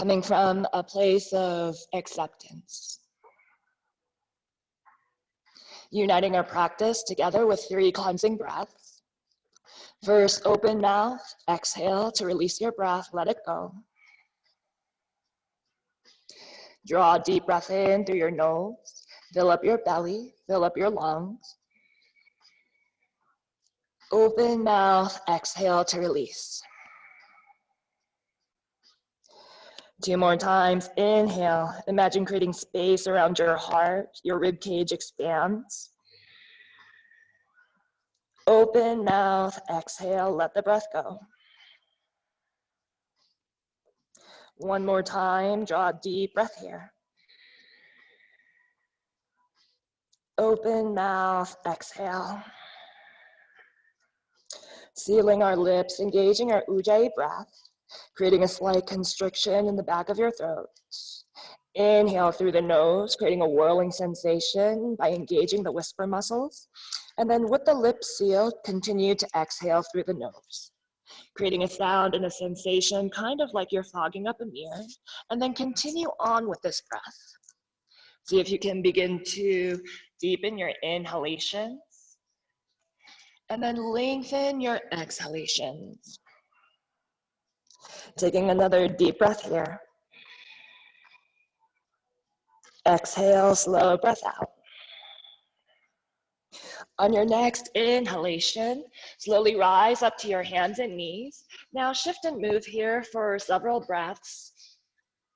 coming from a place of acceptance. Uniting our practice together with 3 cleansing breaths. First, open mouth, exhale to release your breath, let it go. Draw a deep breath in through your nose, fill up your belly, fill up your lungs. Open mouth, exhale to release. 2 more times, inhale, imagine creating space around your heart, your rib cage expands. Open mouth, exhale, let the breath go. 1 more time, draw a deep breath here. Open mouth, exhale. Sealing our lips, engaging our ujjayi breath, creating a slight constriction in the back of your throat. Inhale through the nose, creating a whirling sensation by engaging the whisper muscles. And then with the lips sealed, continue to exhale through the nose, creating a sound and a sensation, kind of like you're fogging up a mirror. And then continue on with this breath. See if you can begin to deepen your inhalations. And then lengthen your exhalations. Taking another deep breath here. Exhale, slow breath out. On your next inhalation, slowly rise up to your hands and knees. Now shift and move here for several breaths,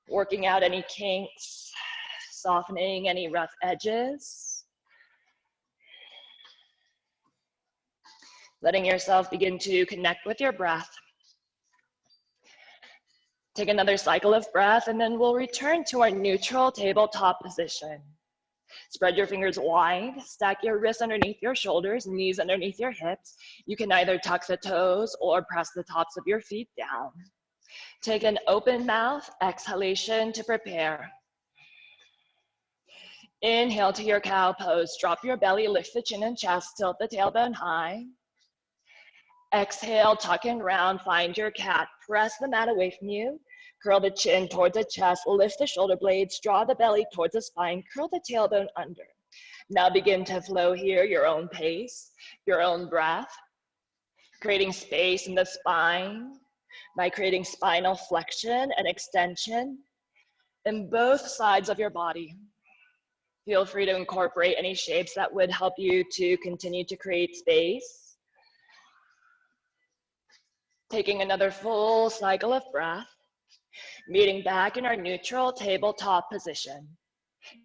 working out any kinks, softening any rough edges. Letting yourself begin to connect with your breath. Take another cycle of breath, and then we'll return to our neutral tabletop position. Spread your fingers wide, stack your wrists underneath your shoulders, knees underneath your hips. You can either tuck the toes or press the tops of your feet down. Take an open mouth exhalation to prepare. Inhale to your cow pose. Drop your belly, lift the chin and chest, tilt the tailbone high. Exhale, tuck and round, find your cat. Press the mat away from you. Curl the chin towards the chest, lift the shoulder blades, draw the belly towards the spine, curl the tailbone under. Now begin to flow here, your own pace, your own breath, creating space in the spine by creating spinal flexion and extension in both sides of your body. Feel free to incorporate any shapes that would help you to continue to create space. Taking another full cycle of breath. Meeting back in our neutral tabletop position.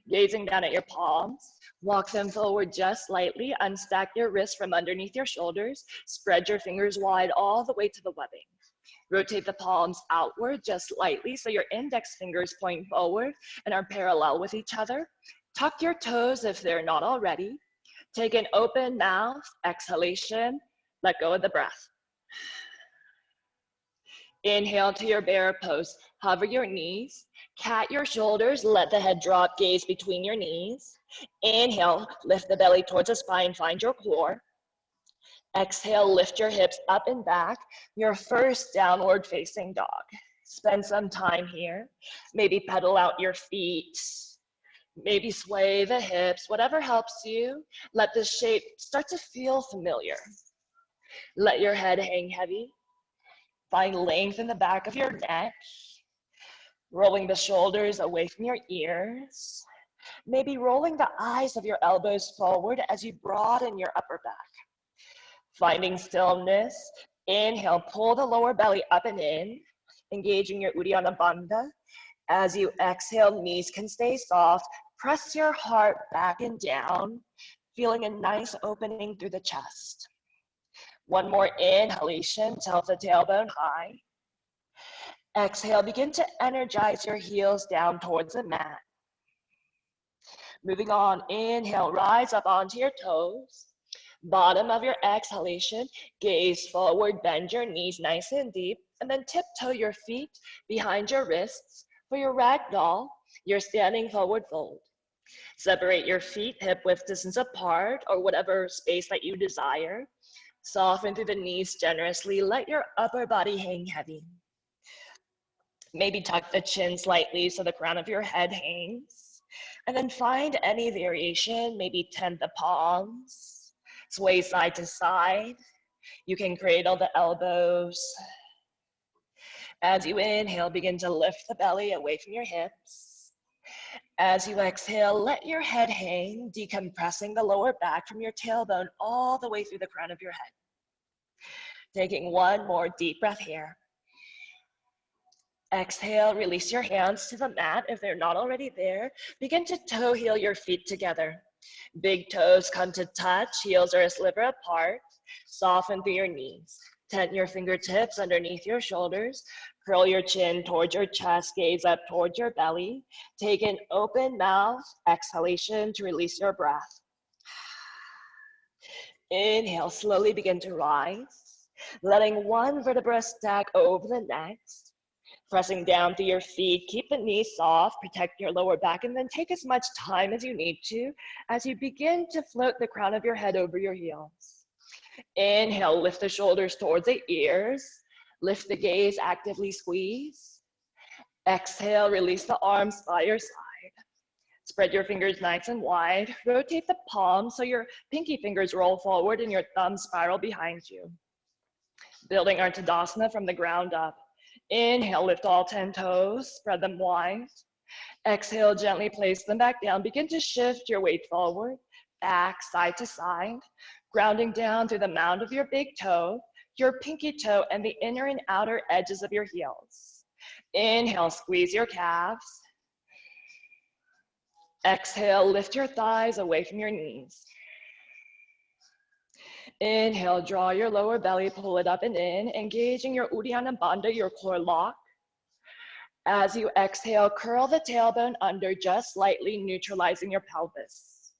Gazing down at your palms, walk them forward just slightly, unstack your wrists from underneath your shoulders, spread your fingers wide all the way to the webbing. Rotate the palms outward just slightly so your index fingers point forward and are parallel with each other. Tuck your toes if they're not already. Take an open mouth, exhalation, let go of the breath. Inhale to your bear pose. Hover your knees, cat your shoulders, let the head drop, gaze between your knees. Inhale, lift the belly towards the spine, find your core. Exhale, lift your hips up and back, your first downward facing dog. Spend some time here. Maybe pedal out your feet, maybe sway the hips, whatever helps you. Let this shape start to feel familiar. Let your head hang heavy. Find length in the back of your neck, rolling the shoulders away from your ears. Maybe rolling the eyes of your elbows forward as you broaden your upper back. Finding stillness, inhale, pull the lower belly up and in, engaging your Uddiyana Bandha. As you exhale, knees can stay soft. Press your heart back and down, feeling a nice opening through the chest. One more inhalation, tilt the tailbone high. Exhale, begin to energize your heels down towards the mat. Moving on, inhale, rise up onto your toes. Bottom of your exhalation, gaze forward, bend your knees nice and deep, and then tiptoe your feet behind your wrists. For your ragdoll, your standing forward fold. Separate your feet hip width distance apart or whatever space that you desire. Soften through the knees generously. Let your upper body hang heavy. Maybe tuck the chin slightly so the crown of your head hangs. And then find any variation, maybe tent the palms, sway side to side. You can cradle the elbows. As you inhale, begin to lift the belly away from your hips. As you exhale, let your head hang, decompressing the lower back from your tailbone all the way through the crown of your head. Taking one more deep breath here. Exhale, release your hands to the mat if they're not already there. Begin to toe heel your feet together. Big toes come to touch, heels are a sliver apart. Soften through your knees. Tent your fingertips underneath your shoulders. Curl your chin towards your chest, gaze up towards your belly. Take an open mouth, exhalation to release your breath. Inhale, slowly begin to rise, letting one vertebra stack over the next. Pressing down through your feet, keep the knees soft, protect your lower back, and then take as much time as you need to as you begin to float the crown of your head over your heels. Inhale, lift the shoulders towards the ears. Lift the gaze, actively squeeze. Exhale, release the arms by your side. Spread your fingers nice and wide. Rotate the palms so your pinky fingers roll forward and your thumbs spiral behind you. Building our Tadasana from the ground up. Inhale, lift all 10 toes, spread them wide. Exhale, gently place them back down. Begin to shift your weight forward, back, side to side, grounding down through the mound of your big toe, your pinky toe, and the inner and outer edges of your heels. Inhale, squeeze your calves. Exhale, lift your thighs away from your knees. Inhale, draw your lower belly, pull it up and in, engaging your Uddiyana Bandha, your core lock. As you exhale, curl the tailbone under just slightly, neutralizing your pelvis.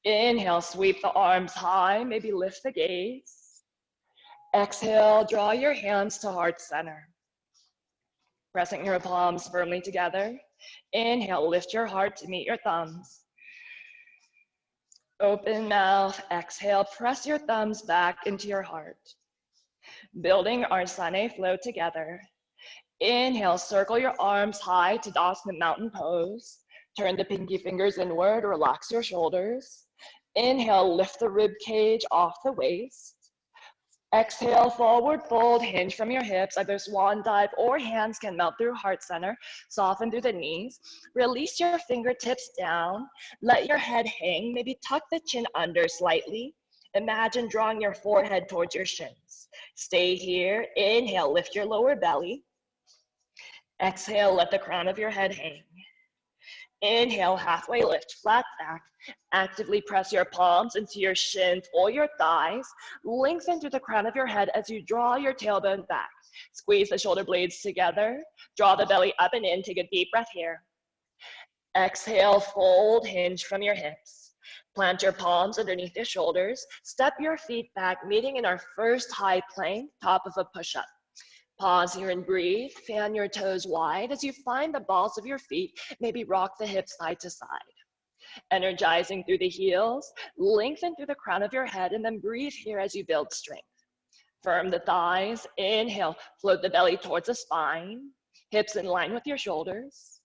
Inhale, sweep the arms high, maybe lift the gaze. Exhale, draw your hands to heart center. Pressing your palms firmly together. Inhale, lift your heart to meet your thumbs. Open mouth, exhale, press your thumbs back into your heart. Building our Sane flow together. Inhale, circle your arms high, Tadasana mountain pose. Turn the pinky fingers inward, relax your shoulders. Inhale, lift the rib cage off the waist. Exhale, forward fold, hinge from your hips, either swan dive or hands can melt through heart center. Soften through the knees. Release your fingertips down. Let your head hang, maybe tuck the chin under slightly. Imagine drawing your forehead towards your shins. Stay here. Inhale, lift your lower belly. Exhale, let the crown of your head hang. Inhale, halfway lift, flat back. Actively press your palms into your shins or your thighs. Lengthen through the crown of your head as you draw your tailbone back. Squeeze the shoulder blades together. Draw the belly up and in. Take a deep breath here. Exhale, fold, hinge from your hips. Plant your palms underneath your shoulders. Step your feet back, meeting in our first high plank, top of a push-up. Pause here and breathe. Fan your toes wide as you find the balls of your feet. Maybe rock the hips side to side. Energizing through the heels. Lengthen through the crown of your head and then breathe here as you build strength. Firm the thighs. Inhale, float the belly towards the spine. Hips in line with your shoulders.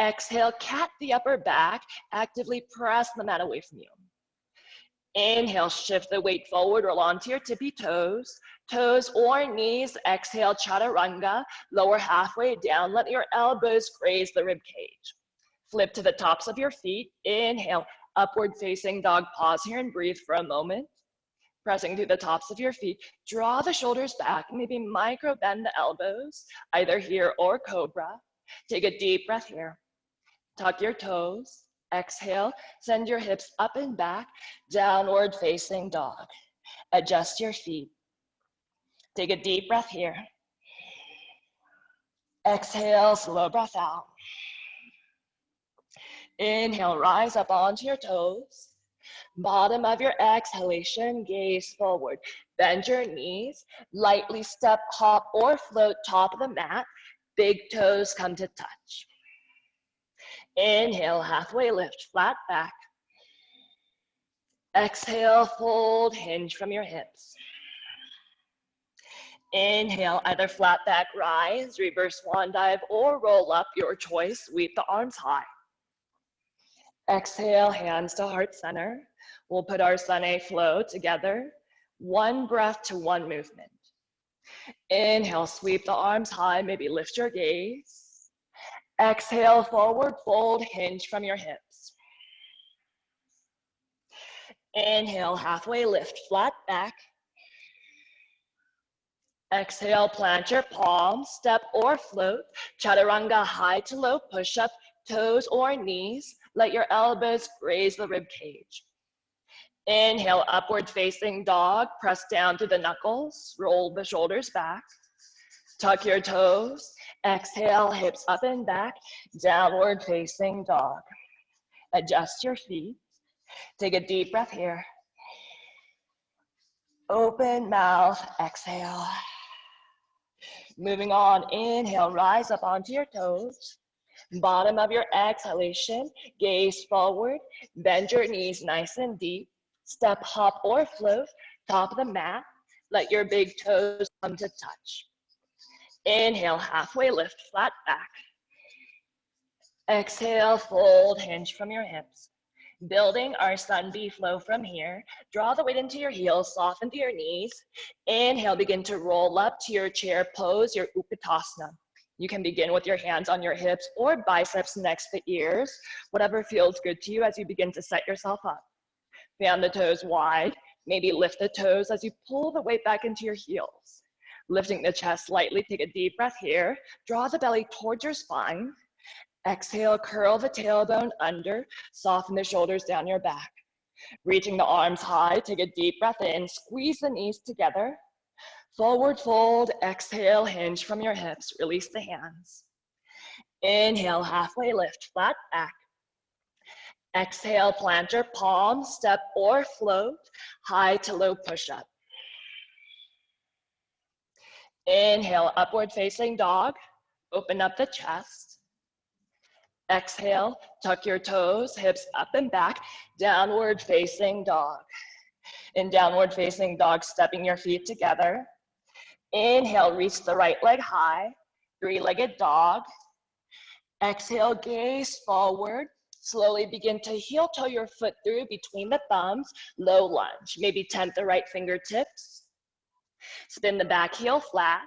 Exhale, cat the upper back. Actively press the mat away from you. Inhale, shift the weight forward, roll onto your tippy toes. Toes or knees, exhale, chaturanga. Lower halfway down, let your elbows graze the rib cage. Flip to the tops of your feet. Inhale, upward facing dog. Pause here and breathe for a moment. Pressing through the tops of your feet, draw the shoulders back, maybe micro bend the elbows, either here or cobra. Take a deep breath here. Tuck your toes. Exhale, send your hips up and back, downward facing dog. Adjust your feet. Take a deep breath here. Exhale, slow breath out. Inhale, rise up onto your toes. Bottom of your exhalation, gaze forward. Bend your knees, lightly step, hop, or float top of the mat. Big toes come to touch. Inhale, halfway lift, flat back. Exhale, fold, hinge from your hips. Inhale, either flat back rise, reverse swan dive, or roll up, your choice. Sweep the arms high. Exhale, hands to heart center. We'll put our sun A flow together. One breath to one movement. Inhale, sweep the arms high, maybe lift your gaze. Exhale, forward fold, hinge from your hips. Inhale, halfway lift, flat back. Exhale, plant your palms, step or float. Chaturanga, high to low push-up, toes or knees. Let your elbows graze the rib cage. Inhale, upward facing dog, press down to the knuckles, roll the shoulders back. Tuck your toes. Exhale, hips up and back, downward facing dog. Adjust your feet. Take a deep breath here. Open mouth, exhale. Moving on, inhale, rise up onto your toes. Bottom of your exhalation, gaze forward, bend your knees nice and deep. Step, hop, or float, top of the mat. Let your big toes come to touch. Inhale, halfway lift, flat back. Exhale, fold, hinge from your hips. Building our sun B flow from here. Draw the weight into your heels, soften to your knees. Inhale, begin to roll up to your chair pose, your Utkatasana. You can begin with your hands on your hips or biceps next to ears, whatever feels good to you as you begin to set yourself up. Fan the toes wide, maybe lift the toes as you pull the weight back into your heels. Lifting the chest slightly, take a deep breath here. Draw the belly towards your spine. Exhale, curl the tailbone under, soften the shoulders down your back. Reaching the arms high, take a deep breath in, squeeze the knees together. Forward fold, exhale, hinge from your hips, release the hands. Inhale, halfway lift, flat back. Exhale, plant your palms, step or float, high to low push-up. Inhale, upward facing dog, open up the chest. Exhale, tuck your toes, hips up and back, downward facing dog. In downward facing dog, stepping your feet together. Inhale, reach the right leg high, three-legged dog. Exhale, gaze forward. Slowly begin to heel toe your foot through between the thumbs, low lunge. Maybe tent the right fingertips. Spin the back heel flat.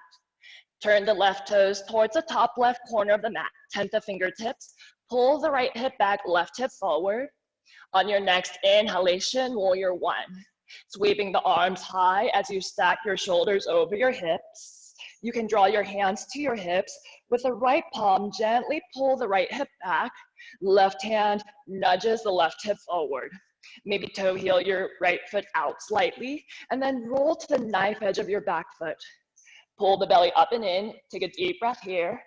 Turn the left toes towards the top left corner of the mat. Tent the fingertips. Pull the right hip back, left hip forward. On your next inhalation, warrior one. Sweeping the arms high as you stack your shoulders over your hips. You can draw your hands to your hips. With the right palm, gently pull the right hip back. Left hand nudges the left hip forward. Maybe toe heel your right foot out slightly, and then roll to the knife edge of your back foot. Pull the belly up and in. Take a deep breath here.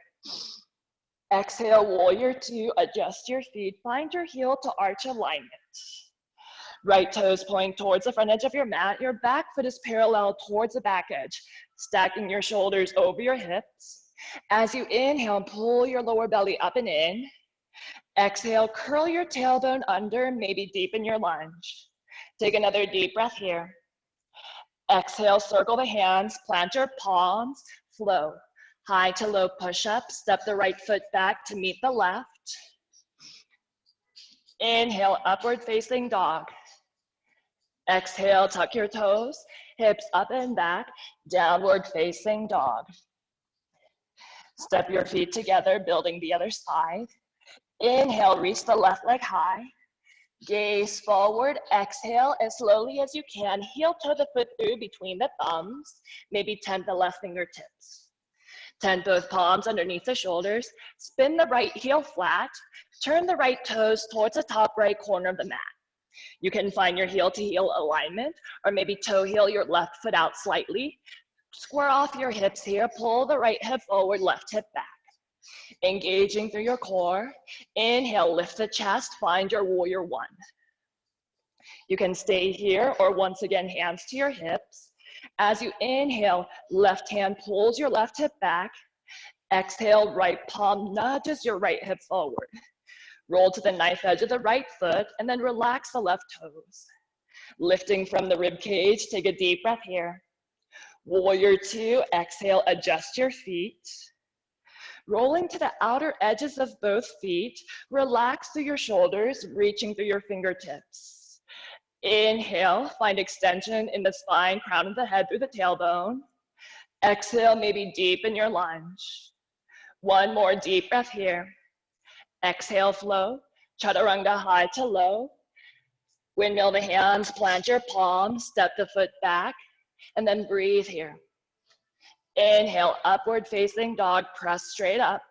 Exhale, warrior two. Adjust your feet. Find your heel to arch alignment. Right toes point towards the front edge of your mat. Your back foot is parallel towards the back edge. Stacking your shoulders over your hips. As you inhale, pull your lower belly up and in. Exhale, curl your tailbone under, maybe deepen your lunge. Take another deep breath here. Exhale, circle the hands, plant your palms, flow. High to low push-up, step the right foot back to meet the left. Inhale, upward facing dog. Exhale, tuck your toes, hips up and back, downward facing dog. Step your feet together, building the other side. Inhale, reach the left leg high. Gaze forward, exhale as slowly as you can. Heel toe the foot through between the thumbs. Maybe tent the left fingertips. Tent both palms underneath the shoulders. Spin the right heel flat. Turn the right toes towards the top right corner of the mat. You can find your heel to heel alignment, or maybe toe heel your left foot out slightly. Square off your hips here. Pull the right hip forward, left hip back. Engaging through your core. Inhale, lift the chest, find your warrior one. You can stay here, or once again, hands to your hips. As you inhale, left hand pulls your left hip back. Exhale, right palm nudges your right hip forward. Roll to the knife edge of the right foot, and then relax the left toes. Lifting from the rib cage, take a deep breath here. Warrior two, exhale, adjust your feet. Rolling to the outer edges of both feet, relax through your shoulders, reaching through your fingertips. Inhale, find extension in the spine, crown of the head through the tailbone. Exhale, maybe deepen your lunge. One more deep breath here. Exhale, flow. Chaturanga, high to low. Windmill the hands, plant your palms, step the foot back, and then breathe here. Inhale, upward facing dog, press straight up.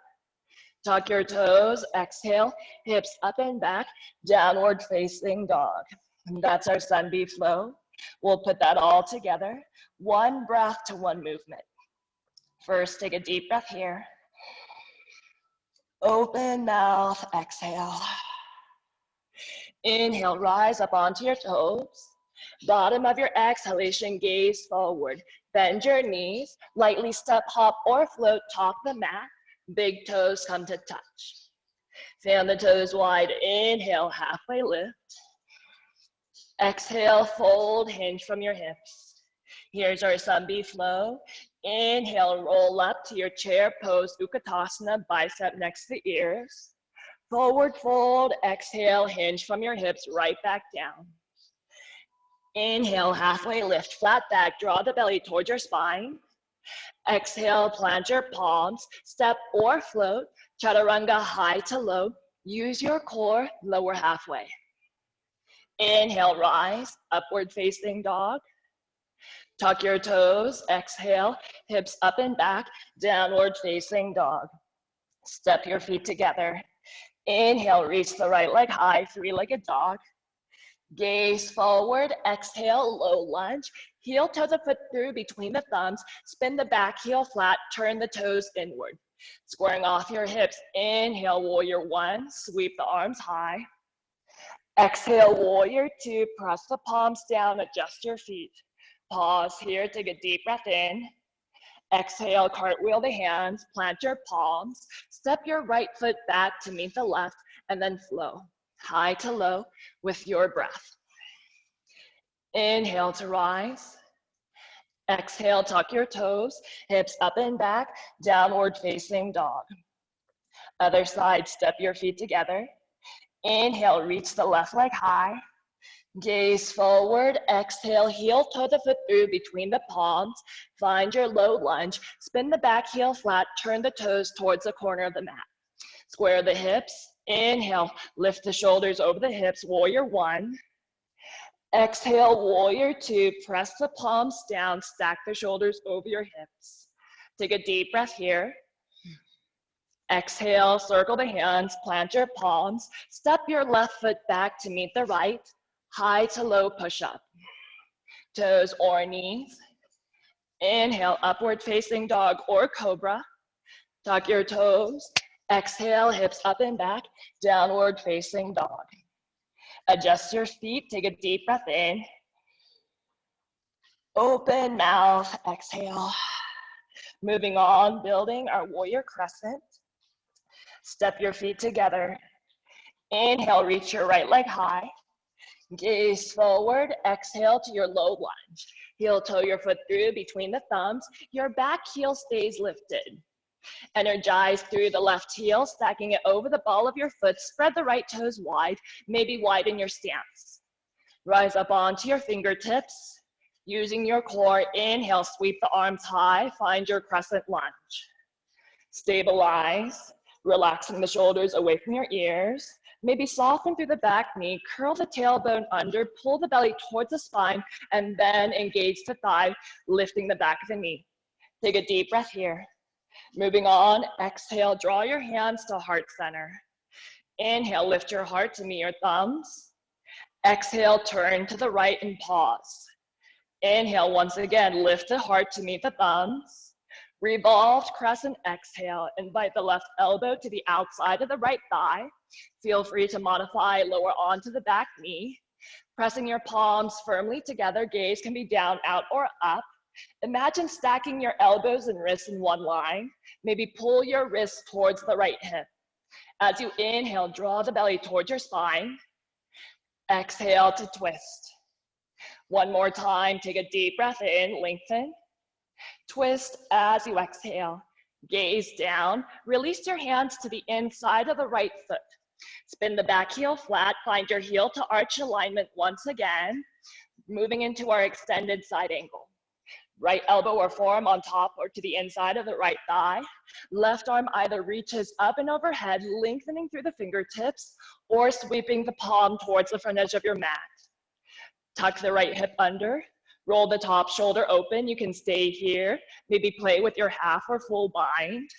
Tuck your toes, exhale, hips up and back, downward facing dog. And that's our sun B flow. We'll put that all together. One breath to one movement. First, take a deep breath here. Open mouth, exhale. Inhale, rise up onto your toes. Bottom of your exhalation, gaze forward. Bend your knees, lightly step, hop, or float, top the mat. Big toes come to touch. Fan the toes wide, inhale, halfway lift. Exhale, fold, hinge from your hips. Here's our sun B flow. Inhale, roll up to your chair pose, Utkatasana, bicep next to ears. Forward fold, exhale, hinge from your hips, right back down. Inhale, halfway lift, flat back, draw the belly towards your spine. Exhale, plant your palms, step or float, chaturanga, high to low. Use your core, lower halfway. Inhale, rise, upward facing dog. Tuck your toes, exhale, hips up and back, downward facing dog. Step your feet together. Inhale, reach the right leg high, three-legged dog. Gaze forward, exhale, low lunge. Heel toe the foot through between the thumbs. Spin the back heel flat, turn the toes inward. Squaring off your hips, inhale, warrior one, sweep the arms high. Exhale, warrior two, press the palms down, adjust your feet. Pause here, take a deep breath in. Exhale, cartwheel the hands, plant your palms, step your right foot back to meet the left, and then flow, high to low with your breath. Inhale to rise. Exhale, tuck your toes, hips up and back, downward facing dog. Other side, step your feet together. Inhale, reach the left leg high. Gaze forward, exhale, heel toe the foot through between the palms. Find your low lunge, spin the back heel flat, turn the toes towards the corner of the mat. Square the hips, inhale, lift the shoulders over the hips, warrior one. Exhale, warrior two, press the palms down, stack the shoulders over your hips. Take a deep breath here. Exhale, circle the hands, plant your palms, step your left foot back to meet the right. High to low push-up. Toes or knees. Inhale, upward facing dog or cobra. Tuck your toes. Exhale, hips up and back, downward facing dog. Adjust your feet, take a deep breath in. Open mouth, exhale. Moving on, building our warrior crescent. Step your feet together. Inhale, reach your right leg high. Gaze forward, exhale to your low lunge. Heel toe your foot through between the thumbs. Your back heel stays lifted. Energize through the left heel, stacking it over the ball of your foot. Spread the right toes wide, maybe widen your stance. Rise up onto your fingertips. Using your core, inhale, sweep the arms high, find your crescent lunge. Stabilize, relaxing the shoulders away from your ears. Maybe soften through the back knee, curl the tailbone under, pull the belly towards the spine, and then engage the thigh, lifting the back of the knee. Take a deep breath here. Moving on, exhale, draw your hands to heart center. Inhale, lift your heart to meet your thumbs. Exhale, turn to the right and pause. Inhale, once again, lift the heart to meet the thumbs. Revolved crescent, exhale. Invite the left elbow to the outside of the right thigh. Feel free to modify, lower onto the back knee. Pressing your palms firmly together, gaze can be down, out, or up. Imagine stacking your elbows and wrists in one line. Maybe pull your wrists towards the right hip. As you inhale, draw the belly towards your spine. Exhale to twist. One more time, take a deep breath in, lengthen. Twist as you exhale. Gaze down. Release your hands to the inside of the right foot. Spin the back heel flat. Find your heel to arch alignment once again. Moving into our extended side angle. Right elbow or forearm on top or to the inside of the right thigh. Left arm either reaches up and overhead, lengthening through the fingertips, or sweeping the palm towards the front edge of your mat. Tuck the right hip under. Roll the top shoulder open. You can stay here. Maybe play with your half or full bind.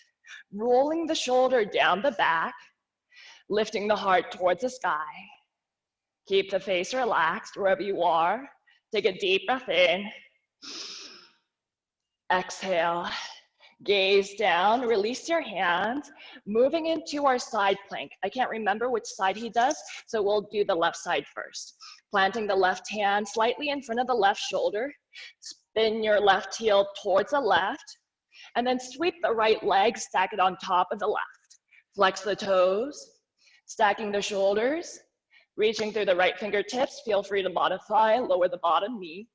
Rolling the shoulder down the back. Lifting the heart towards the sky. Keep the face relaxed wherever you are. Take a deep breath in. Exhale. Gaze down. Release your hands. Moving into our side plank. I can't remember which side he does, so we'll do the left side first. Planting the left hand slightly in front of the left shoulder. Spin your left heel towards the left. And then sweep the right leg, stack it on top of the left. Flex the toes. Stacking the shoulders, reaching through the right fingertips. Feel free to modify, lower the bottom knee.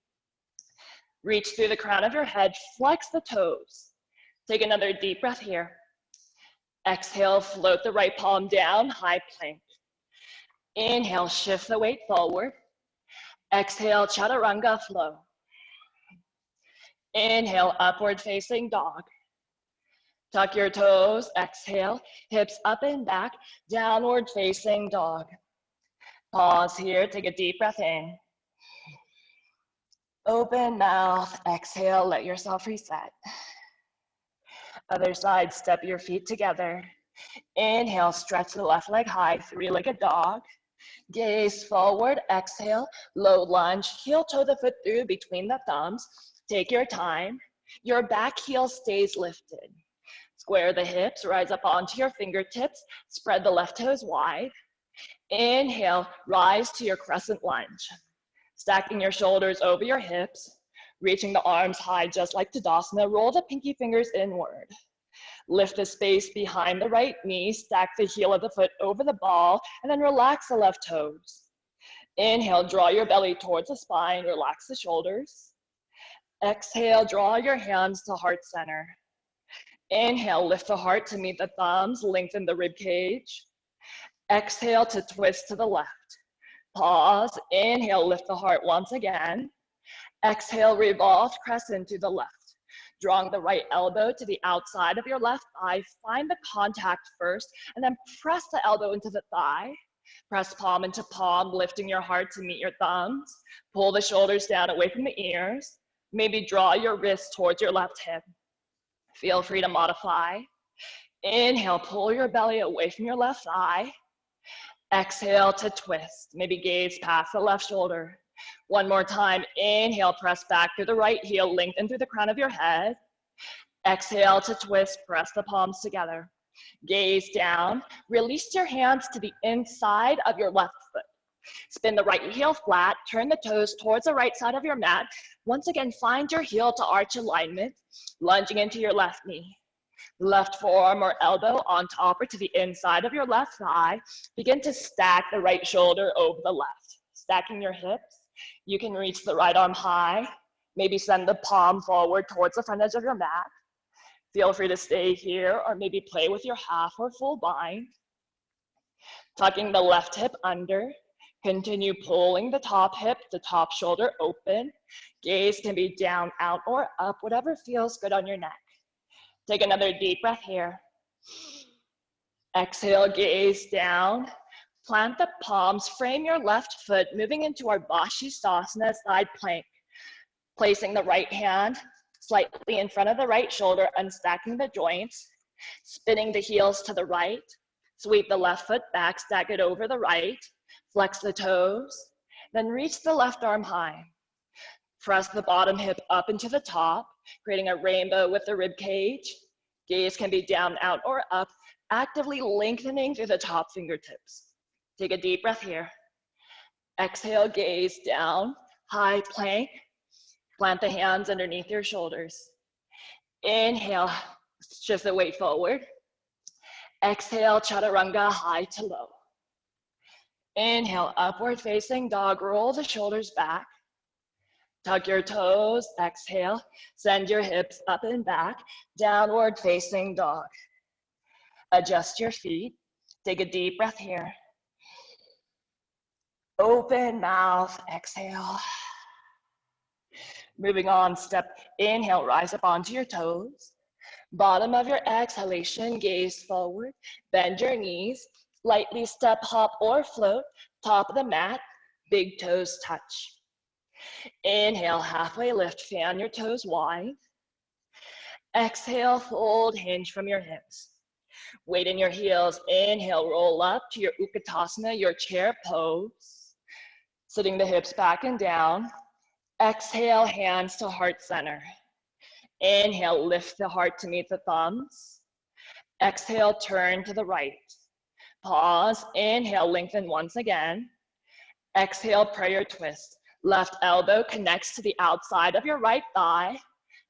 Reach through the crown of your head, flex the toes. Take another deep breath here. Exhale, float the right palm down, high plank. Inhale, shift the weight forward. Exhale, chaturanga flow. Inhale, upward facing dog. Tuck your toes, exhale, hips up and back, downward facing dog. Pause here, take a deep breath in. Open mouth, exhale, let yourself reset. Other side, step your feet together. Inhale, stretch the left leg high, three-legged dog. Gaze forward, exhale, low lunge, heel toe the foot through between the thumbs. Take your time. Your back heel stays lifted. Square the hips, rise up onto your fingertips, spread the left toes wide. Inhale, rise to your crescent lunge. Stacking your shoulders over your hips, reaching the arms high just like Tadasana, roll the pinky fingers inward. Lift the space behind the right knee, stack the heel of the foot over the ball, and then relax the left toes. Inhale, draw your belly towards the spine, relax the shoulders. Exhale, draw your hands to heart center. Inhale, lift the heart to meet the thumbs, lengthen the rib cage. Exhale to twist to the left. Pause, inhale, lift the heart once again. Exhale, revolve, crescent to the left. Drawing the right elbow to the outside of your left thigh, find the contact first, and then press the elbow into the thigh. Press palm into palm, lifting your heart to meet your thumbs. Pull the shoulders down away from the ears. Maybe draw your wrist towards your left hip. Feel free to modify. Inhale, pull your belly away from your left thigh. Exhale to twist. Maybe gaze past the left shoulder. One more time. Inhale, press back through the right heel, lengthen through the crown of your head. Exhale to twist, press the palms together. Gaze down. Release your hands to the inside of your left foot. Spin the right heel flat, turn the toes towards the right side of your mat. Once again, find your heel to arch alignment, lunging into your left knee. Left forearm or elbow on top or to the inside of your left thigh. Begin to stack the right shoulder over the left. Stacking your hips. You can reach the right arm high. Maybe send the palm forward towards the front edge of your mat. Feel free to stay here or maybe play with your half or full bind. Tucking the left hip under. Continue pulling the top hip, the top shoulder open. Gaze can be down, out, or up, whatever feels good on your neck. Take another deep breath here. Exhale, gaze down. Plant the palms, frame your left foot, moving into our Vashisthasana side plank. Placing the right hand slightly in front of the right shoulder, unstacking the joints. Spinning the heels to the right. Sweep the left foot back, stack it over the right. Flex the toes, then reach the left arm high. Press the bottom hip up into the top, creating a rainbow with the rib cage. Gaze can be down, out, or up, actively lengthening through the top fingertips. Take a deep breath here. Exhale, gaze down, high plank. Plant the hands underneath your shoulders. Inhale, shift the weight forward. Exhale, chaturanga, high to low. Inhale, upward facing dog, roll the shoulders back. Tuck your toes, exhale. Send your hips up and back, downward facing dog. Adjust your feet. Take a deep breath here. Open mouth, exhale. Moving on, step, inhale, rise up onto your toes. Bottom of your exhalation, gaze forward. Bend your knees. Lightly step, hop, or float. Top of the mat, big toes touch. Inhale, halfway lift, fan your toes wide. Exhale, fold, hinge from your hips. Weight in your heels. Inhale, roll up to your Utkatasana, your chair pose. Sitting the hips back and down. Exhale, hands to heart center. Inhale, lift the heart to meet the thumbs. Exhale, turn to the right. Pause, inhale, lengthen once again. Exhale, prayer twist. Left elbow connects to the outside of your right thigh.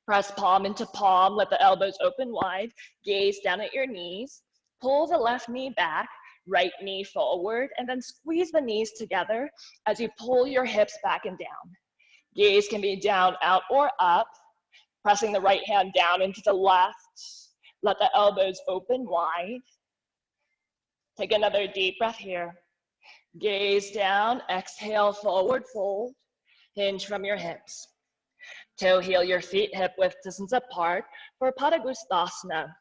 Press palm into palm, let the elbows open wide. Gaze down at your knees. Pull the left knee back, right knee forward, and then squeeze the knees together as you pull your hips back and down. Gaze can be down, out, or up. Pressing the right hand down into the left. Let the elbows open wide. Take another deep breath here. Gaze down, exhale, forward fold. Hinge from your hips. Toe heel your feet hip width distance apart for Padangusthasana.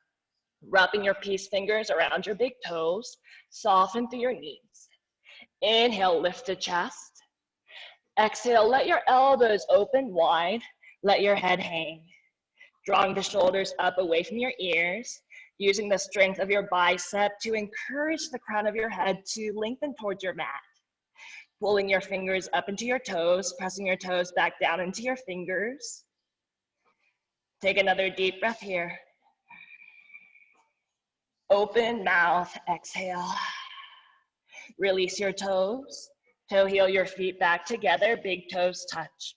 Wrapping your peace fingers around your big toes. Soften through your knees. Inhale, lift the chest. Exhale, let your elbows open wide. Let your head hang. Drawing the shoulders up away from your ears, using the strength of your bicep to encourage the crown of your head to lengthen towards your mat. Pulling your fingers up into your toes, pressing your toes back down into your fingers. Take another deep breath here. Open mouth, exhale. Release your toes. Toe heel your feet back together, big toes touch.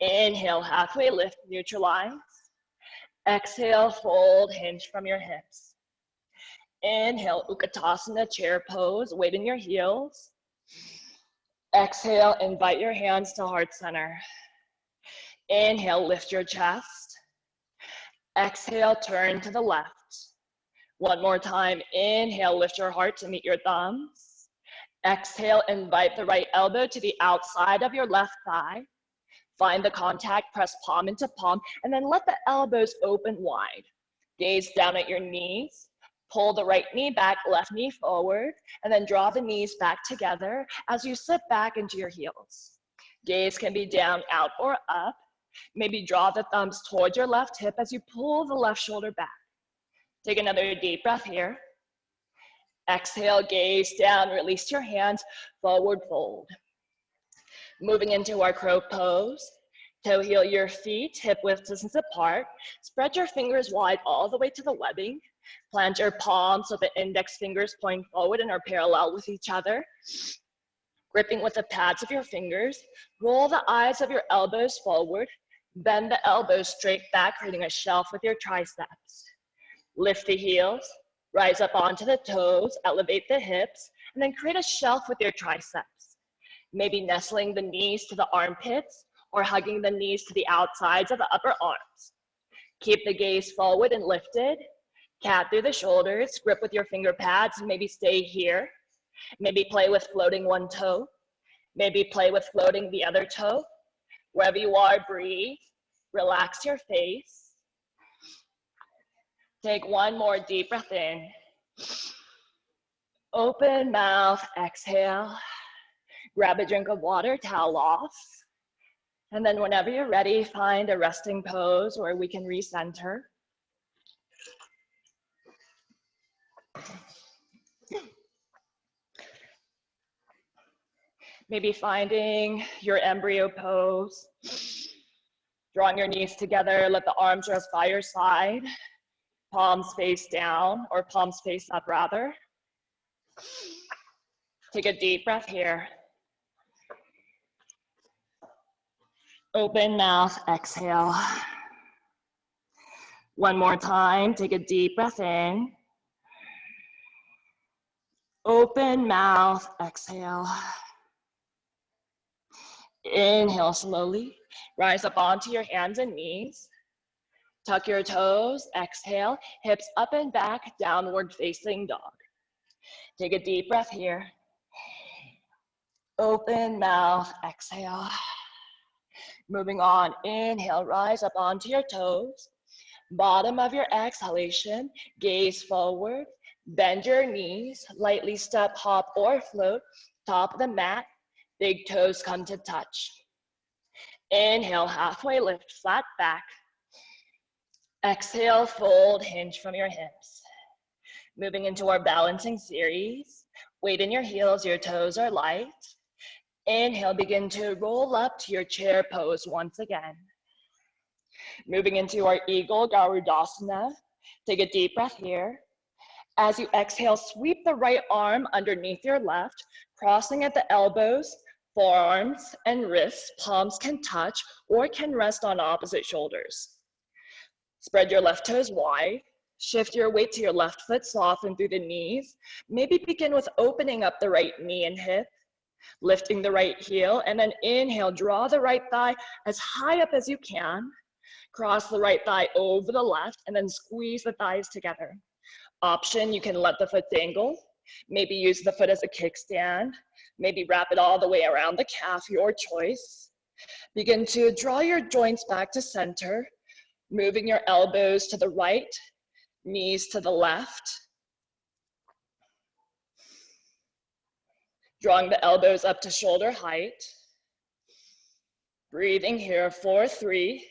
Inhale, halfway lift, neutralize. Exhale, fold, hinge from your hips. Inhale, Utkatasana, chair pose, weight in your heels. Exhale, invite your hands to heart center. Inhale, lift your chest. Exhale, turn to the left. One more time, inhale, lift your heart to meet your thumbs. Exhale, invite the right elbow to the outside of your left thigh. Find the contact, press palm into palm, and then let the elbows open wide. Gaze down at your knees. Pull the right knee back, left knee forward, and then draw the knees back together as you sit back into your heels. Gaze can be down, out, or up. Maybe draw the thumbs towards your left hip as you pull the left shoulder back. Take another deep breath here. Exhale, gaze down, release your hands, forward fold. Moving into our crow pose. Toe heel your feet, hip width distance apart. Spread your fingers wide all the way to the webbing. Plant your palms so the index fingers point forward and are parallel with each other. Gripping with the pads of your fingers, roll the eyes of your elbows forward. Bend the elbows straight back, creating a shelf with your triceps. Lift the heels, rise up onto the toes, elevate the hips, and then create a shelf with your triceps. Maybe nestling the knees to the armpits or hugging the knees to the outsides of the upper arms. Keep the gaze forward and lifted. Cat through the shoulders, grip with your finger pads, maybe stay here. Maybe play with floating one toe. Maybe play with floating the other toe. Wherever you are, breathe. Relax your face. Take one more deep breath in. Open mouth, exhale. Grab a drink of water, towel off. And then whenever you're ready, find a resting pose where we can recenter. Maybe finding your embryo pose. Drawing your knees together, let the arms rest by your side. Palms face down, or palms face up rather. Take a deep breath here. Open mouth, exhale. One more time, take a deep breath in. Open mouth, exhale. Inhale slowly, rise up onto your hands and knees. Tuck your toes, exhale, hips up and back, downward facing dog. Take a deep breath here. Open mouth, exhale. Moving on, inhale, rise up onto your toes. Bottom of your exhalation, gaze forward, bend your knees, lightly step, hop, or float, top of the mat, big toes come to touch. Inhale, halfway lift, flat back. Exhale, fold, hinge from your hips. Moving into our balancing series. Weight in your heels, your toes are light. Inhale, begin to roll up to your chair pose once again. Moving into our Eagle Garudasana. Take a deep breath here. As you exhale, sweep the right arm underneath your left, crossing at the elbows, forearms, and wrists. Palms can touch or can rest on opposite shoulders. Spread your left toes wide. Shift your weight to your left foot, soften through the knees. Maybe begin with opening up the right knee and hip, lifting the right heel, and then inhale, draw the right thigh as high up as you can. Cross the right thigh over the left, and then squeeze the thighs together. Option, you can let the foot dangle. Maybe use the foot as a kickstand. Maybe wrap it all the way around the calf, your choice. Begin to draw your joints back to center, moving your elbows to the right, knees to the left. Drawing the elbows up to shoulder height. Breathing here, 4, 3.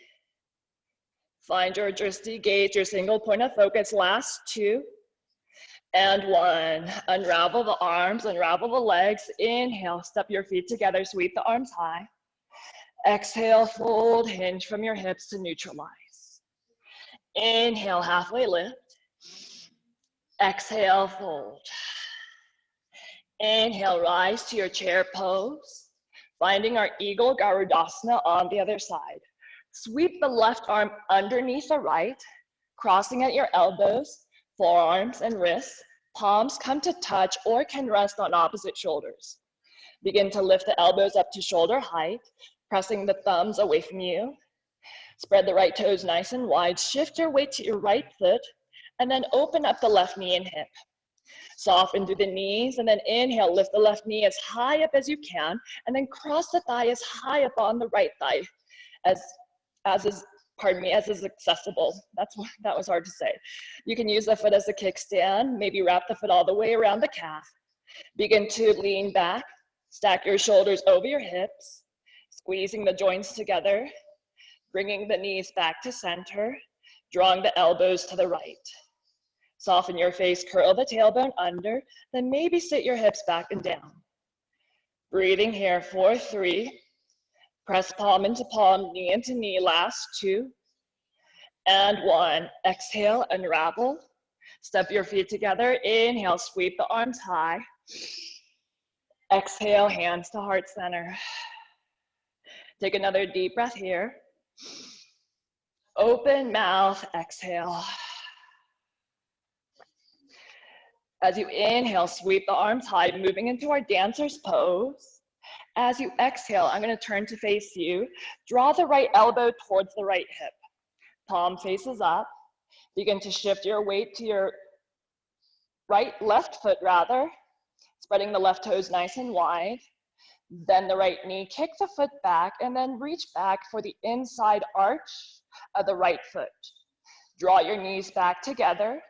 Find your drishti, gauge your single point of focus, last 2. And 1. Unravel the arms, unravel the legs. Inhale, step your feet together, sweep the arms high. Exhale, fold, hinge from your hips to neutralize. Inhale, halfway lift. Exhale, fold. Inhale, rise to your chair pose. Finding our Eagle Garudasana on the other side. Sweep the left arm underneath the right, crossing at your elbows, forearms and wrists. Palms come to touch or can rest on opposite shoulders. Begin to lift the elbows up to shoulder height, pressing the thumbs away from you. Spread the right toes nice and wide. Shift your weight to your right foot, and then open up the left knee and hip. Soften through the knees, and then inhale, lift the left knee as high up as you can, and then cross the thigh as high up on the right thigh as is accessible. That was hard to say. You can use the foot as a kickstand, maybe wrap the foot all the way around the calf. Begin to lean back, stack your shoulders over your hips, squeezing the joints together, bringing the knees back to center, drawing the elbows to the right. Soften your face, curl the tailbone under, then maybe sit your hips back and down. Breathing here, 4, 3. Press palm into palm, knee into knee, last 2. And 1. Exhale, unravel. Step your feet together. Inhale, sweep the arms high. Exhale, hands to heart center. Take another deep breath here. Open mouth, exhale. As you inhale, sweep the arms high, moving into our dancer's pose. As you exhale, I'm going to turn to face you. Draw the right elbow towards the right hip. Palm faces up. Begin to shift your weight to your left foot rather, spreading the left toes nice and wide. Then the right knee, kick the foot back, and then reach back for the inside arch of the right foot. Draw your knees back together.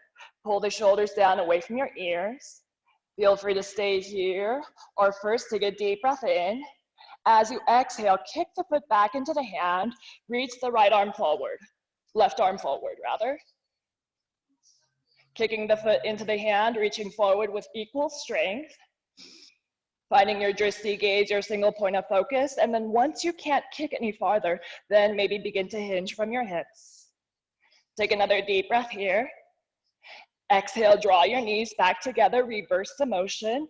Pull the shoulders down away from your ears. Feel free to stay here, or first take a deep breath in. As you exhale, kick the foot back into the hand, reach the right arm forward, left arm forward rather. Kicking the foot into the hand, reaching forward with equal strength. Finding your drishti, gaze your single point of focus, and then once you can't kick any farther, then maybe begin to hinge from your hips. Take another deep breath here. Exhale, draw your knees back together, reverse the motion.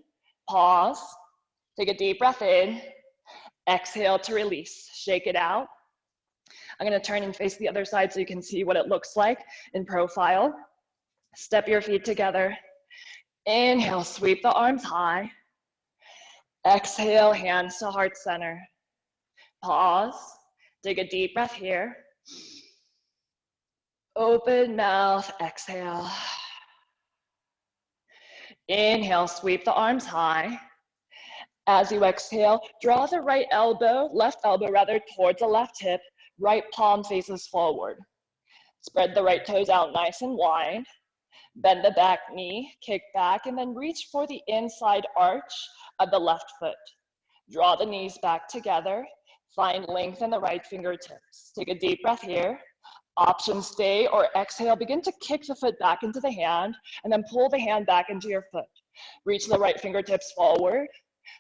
Pause, take a deep breath in. Exhale to release, shake it out. I'm gonna turn and face the other side so you can see what it looks like in profile. Step your feet together. Inhale, sweep the arms high. Exhale, hands to heart center. Pause. Take a deep breath here. Open mouth, exhale. Inhale, sweep the arms high. As you exhale, draw the left elbow rather, towards the left hip. Right palm faces forward. Spread the right toes out nice and wide. Bend the back knee, kick back, and then reach for the inside arch of the left foot. Draw the knees back together. Find length in the right fingertips. Take a deep breath here. Option stay or exhale. Begin to kick the foot back into the hand and then pull the hand back into your foot. Reach the right fingertips forward.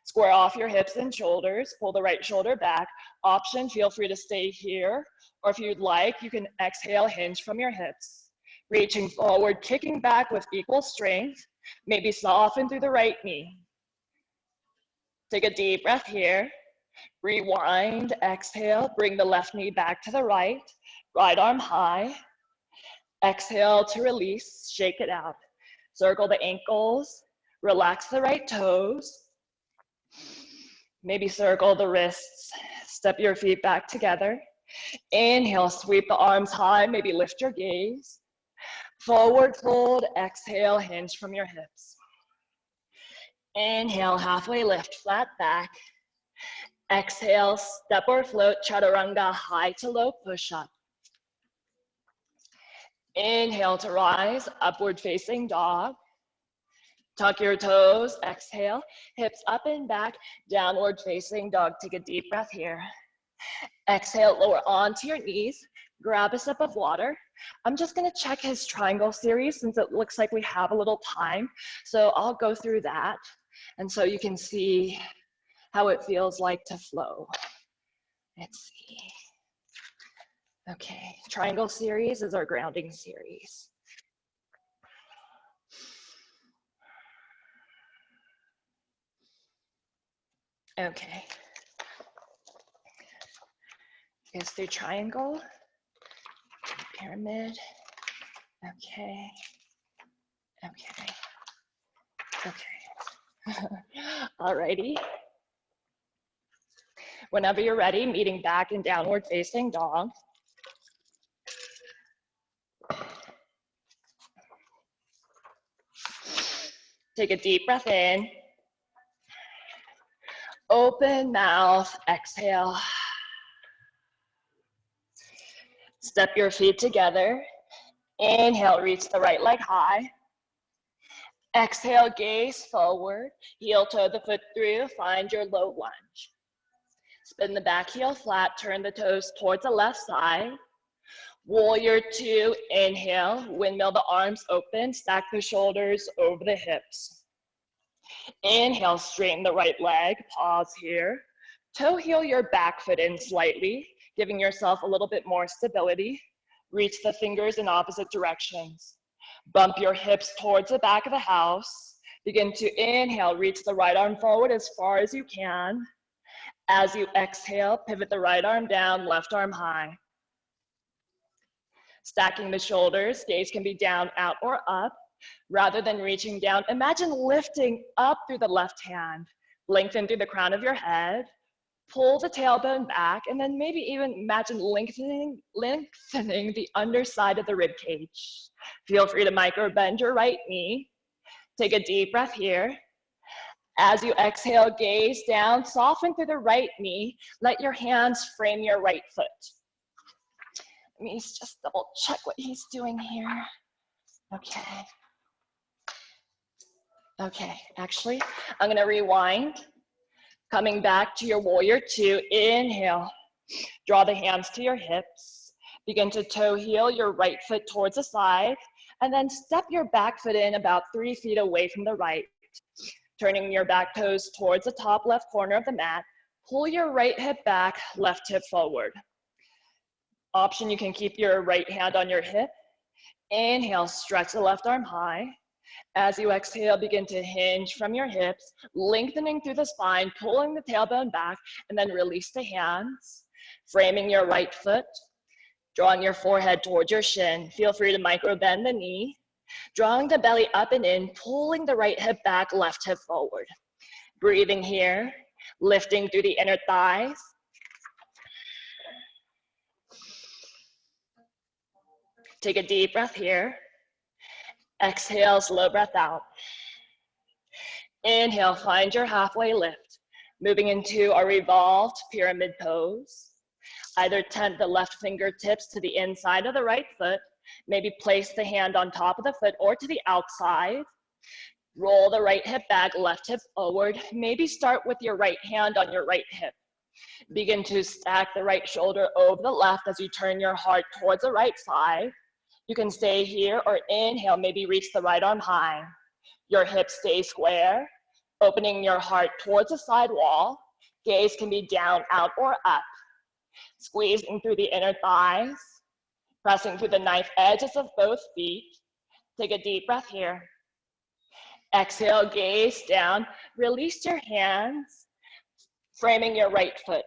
Square off your hips and shoulders. Pull the right shoulder back. Option, feel free to stay here. Or if you'd like, you can exhale, hinge from your hips. Reaching forward, kicking back with equal strength. Maybe soften through the right knee. Take a deep breath here. Rewind, exhale, bring the left knee back to the right. Right arm high. Exhale to release, shake it out. Circle the ankles, relax the right toes. Maybe circle the wrists, step your feet back together. Inhale, sweep the arms high, maybe lift your gaze. Forward fold, exhale, hinge from your hips. Inhale, halfway lift, flat back. Exhale, step or float, chaturanga, high to low push-up. Inhale to rise, upward facing dog. Tuck your toes, exhale, hips up and back, downward facing dog. Take a deep breath here. Exhale, lower onto your knees, grab a sip of water. I'm just gonna check his triangle series since it looks like we have a little time. So I'll go through that. And so you can see how it feels like to flow. Let's see. Okay, triangle series is our grounding series. Okay. Goes through triangle, pyramid. Okay. Okay. Okay. Alrighty. Whenever you're ready, meeting back in downward facing dog. Take a deep breath in. Open mouth, exhale. Step your feet together. Inhale, reach the right leg high. Exhale, gaze forward. Heel toe the foot through, find your low lunge. Spin the back heel flat, turn the toes towards the left side. Warrior two, inhale, windmill the arms open, stack the shoulders over the hips. Inhale, straighten the right leg, pause here. Toe heel your back foot in slightly, giving yourself a little bit more stability. Reach the fingers in opposite directions. Bump your hips towards the back of the house. Begin to inhale, reach the right arm forward as far as you can. As you exhale, pivot the right arm down, left arm high. Stacking the shoulders, gaze can be down, out, or up. Rather than reaching down, imagine lifting up through the left hand. Lengthen through the crown of your head. Pull the tailbone back, and then maybe even imagine lengthening the underside of the rib cage. Feel free to micro bend your right knee. Take a deep breath here. As you exhale, gaze down, soften through the right knee. Let your hands frame your right foot. Let me just double check what he's doing here. Okay. Okay, actually, I'm gonna rewind. Coming back to your warrior two, inhale. Draw the hands to your hips. Begin to toe heel your right foot towards the side, and then step your back foot in about 3 feet away from the right. Turning your back toes towards the top left corner of the mat. Pull your right hip back, left hip forward. Option, you can keep your right hand on your hip. Inhale, stretch the left arm high. As you exhale, begin to hinge from your hips, lengthening through the spine, pulling the tailbone back, and then release the hands. Framing your right foot, drawing your forehead towards your shin. Feel free to micro bend the knee. Drawing the belly up and in, pulling the right hip back, left hip forward. Breathing here, lifting through the inner thighs. Take a deep breath here. Exhale, slow breath out. Inhale, find your halfway lift. Moving into our revolved pyramid pose. Either tent the left fingertips to the inside of the right foot. Maybe place the hand on top of the foot or to the outside. Roll the right hip back, left hip forward. Maybe start with your right hand on your right hip. Begin to stack the right shoulder over the left as you turn your heart towards the right side. You can stay here or inhale, maybe reach the right arm high. Your hips stay square, opening your heart towards the side wall. Gaze can be down, out, or up. Squeezing through the inner thighs, pressing through the knife edges of both feet. Take a deep breath here. Exhale, gaze down. Release your hands, framing your right foot.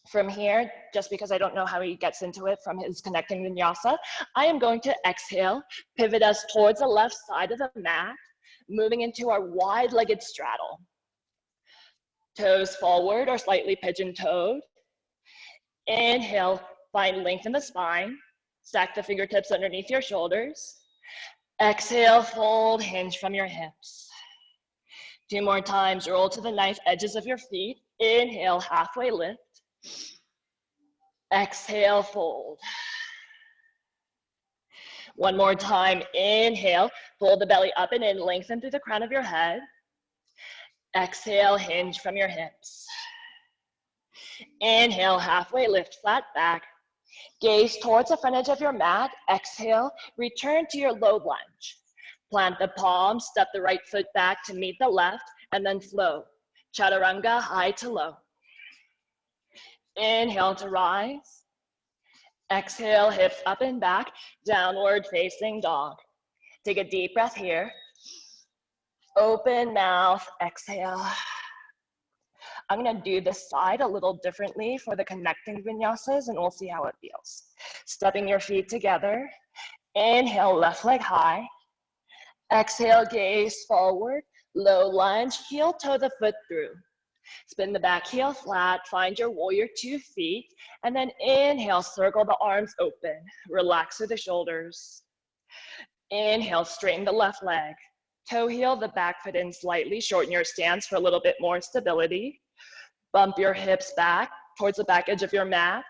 From here, just because I don't know how he gets into it from his connecting vinyasa, I am going to exhale, pivot us towards the left side of the mat, moving into our wide-legged straddle. Toes forward or slightly pigeon-toed. Inhale, find length in the spine. Stack the fingertips underneath your shoulders. Exhale, fold, hinge from your hips. 2 more times, roll to the knife edges of your feet. Inhale, halfway lift. Exhale, fold. 1 more time, inhale, pull the belly up and in, lengthen through the crown of your head. Exhale, hinge from your hips. Inhale, halfway lift, flat back. Gaze towards the front edge of your mat. Exhale, return to your low lunge. Plant the palms, step the right foot back to meet the left, and then flow. Chaturanga, high to low. Inhale to rise. Exhale, hips up and back, downward facing dog. Take a deep breath here. Open mouth, exhale. I'm gonna do this side a little differently for the connecting vinyasas, and we'll see how it feels. Stepping your feet together. Inhale, left leg high. Exhale, gaze forward. Low lunge, heel toe the foot through. Spin the back heel flat, find your warrior 2 feet, and then inhale, circle the arms open. Relax through the shoulders. Inhale, straighten the left leg. Toe heel the back foot in slightly, shorten your stance for a little bit more stability. Bump your hips back towards the back edge of your mat.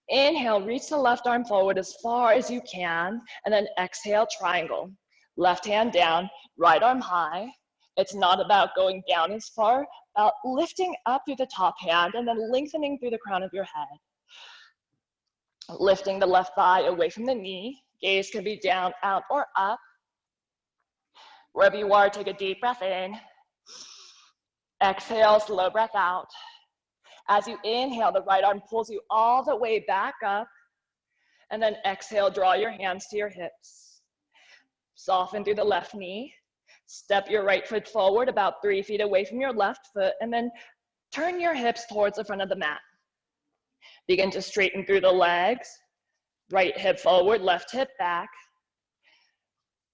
Inhale, reach the left arm forward as far as you can, and then exhale, triangle. Left hand down, right arm high. It's not about going down as far, about lifting up through the top hand and then lengthening through the crown of your head. Lifting the left thigh away from the knee. Gaze can be down, out, or up. Wherever you are, take a deep breath in. Exhale, slow breath out. As you inhale, the right arm pulls you all the way back up. And then exhale, draw your hands to your hips. Soften through the left knee. Step your right foot forward about 3 feet away from your left foot, and then turn your hips towards the front of the mat. Begin to straighten through the legs. Right hip forward, left hip back.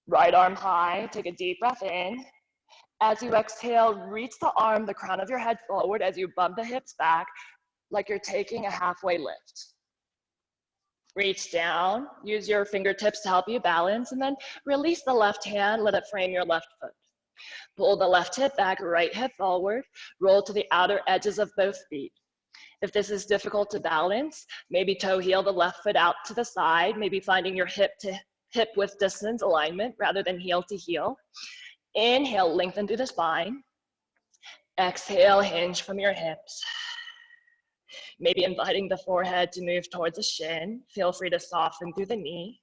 Right arm high, take a deep breath in. As you exhale, reach the arm, the crown of your head forward as you bump the hips back like you're taking a halfway lift. Reach down, use your fingertips to help you balance, and then release the left hand, let it frame your left foot. Pull the left hip back, right hip forward, roll to the outer edges of both feet. If this is difficult to balance, maybe toe heel the left foot out to the side, maybe finding your hip to hip width distance alignment rather than heel to heel. Inhale, lengthen through the spine. Exhale, hinge from your hips. Maybe inviting the forehead to move towards the shin. Feel free to soften through the knee.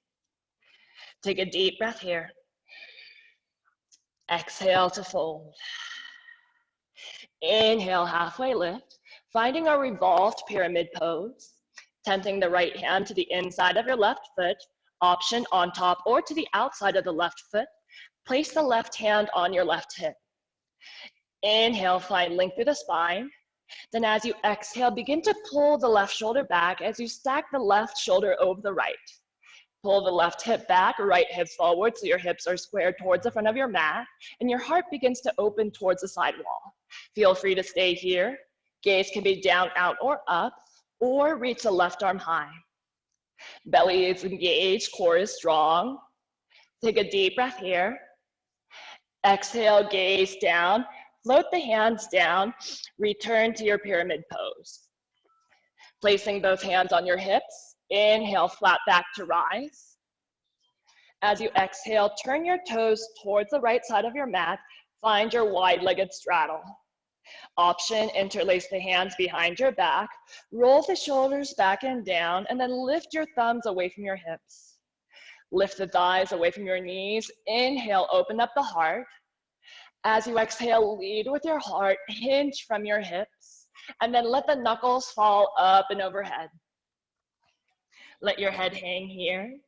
Take a deep breath here. Exhale to fold. Inhale, halfway lift. Finding a revolved pyramid pose. Tenting the right hand to the inside of your left foot. Option on top or to the outside of the left foot. Place the left hand on your left hip. Inhale, find length through the spine. Then as you exhale, begin to pull the left shoulder back as you stack the left shoulder over the right. Pull the left hip back, right hip forward so your hips are squared towards the front of your mat and your heart begins to open towards the side wall. Feel free to stay here. Gaze can be down, out, or up, or reach the left arm high. Belly is engaged, core is strong. Take a deep breath here. Exhale, gaze down. Float the hands down. Return to your pyramid pose. Placing both hands on your hips. Inhale, flat back to rise. As you exhale, turn your toes towards the right side of your mat. Find your wide-legged straddle. Option, interlace the hands behind your back. Roll the shoulders back and down, and then lift your thumbs away from your hips. Lift the thighs away from your knees. Inhale, open up the heart. As you exhale, lead with your heart, hinge from your hips, and then let the knuckles fall up and overhead. Let your head hang here.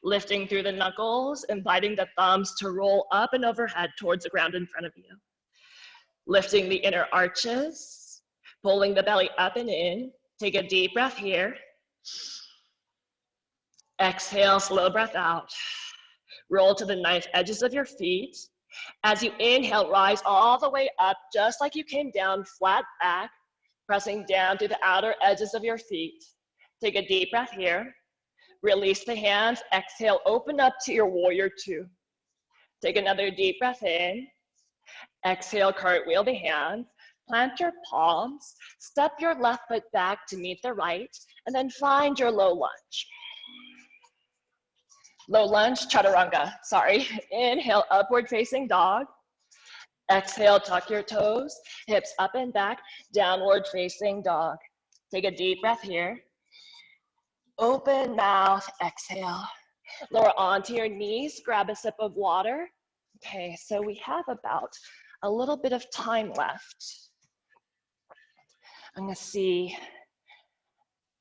Lifting through the knuckles, inviting the thumbs to roll up and overhead towards the ground in front of you. Lifting the inner arches, pulling the belly up and in. Take a deep breath here. Exhale, slow breath out. Roll to the knife edges of your feet. As you inhale, rise all the way up, just like you came down, flat back, pressing down to the outer edges of your feet. Take a deep breath here. Release the hands. Exhale, open up to your warrior two. Take another deep breath in. Exhale, cartwheel the hands. Plant your palms. Step your left foot back to meet the right, and then find your low lunge. Low lunge, chaturanga, sorry. Inhale, upward facing dog. Exhale, tuck your toes, hips up and back, downward facing dog. Take a deep breath here. Open mouth, exhale. Lower onto your knees, grab a sip of water. Okay, so we have about a little bit of time left. I'm gonna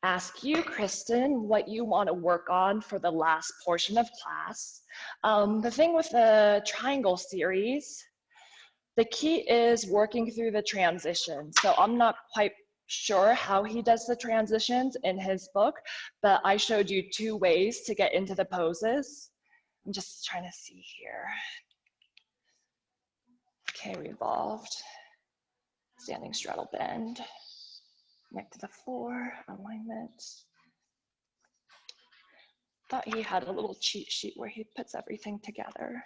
ask you, Kristen, what you want to work on for the last portion of class. The thing with the triangle series, the key is working through the transitions. So I'm not quite sure how he does the transitions in his book, but I showed you 2 ways to get into the poses. I'm just trying to see here. Okay, revolved, standing straddle bend. Neck to the floor, alignment. Thought he had a little cheat sheet where he puts everything together.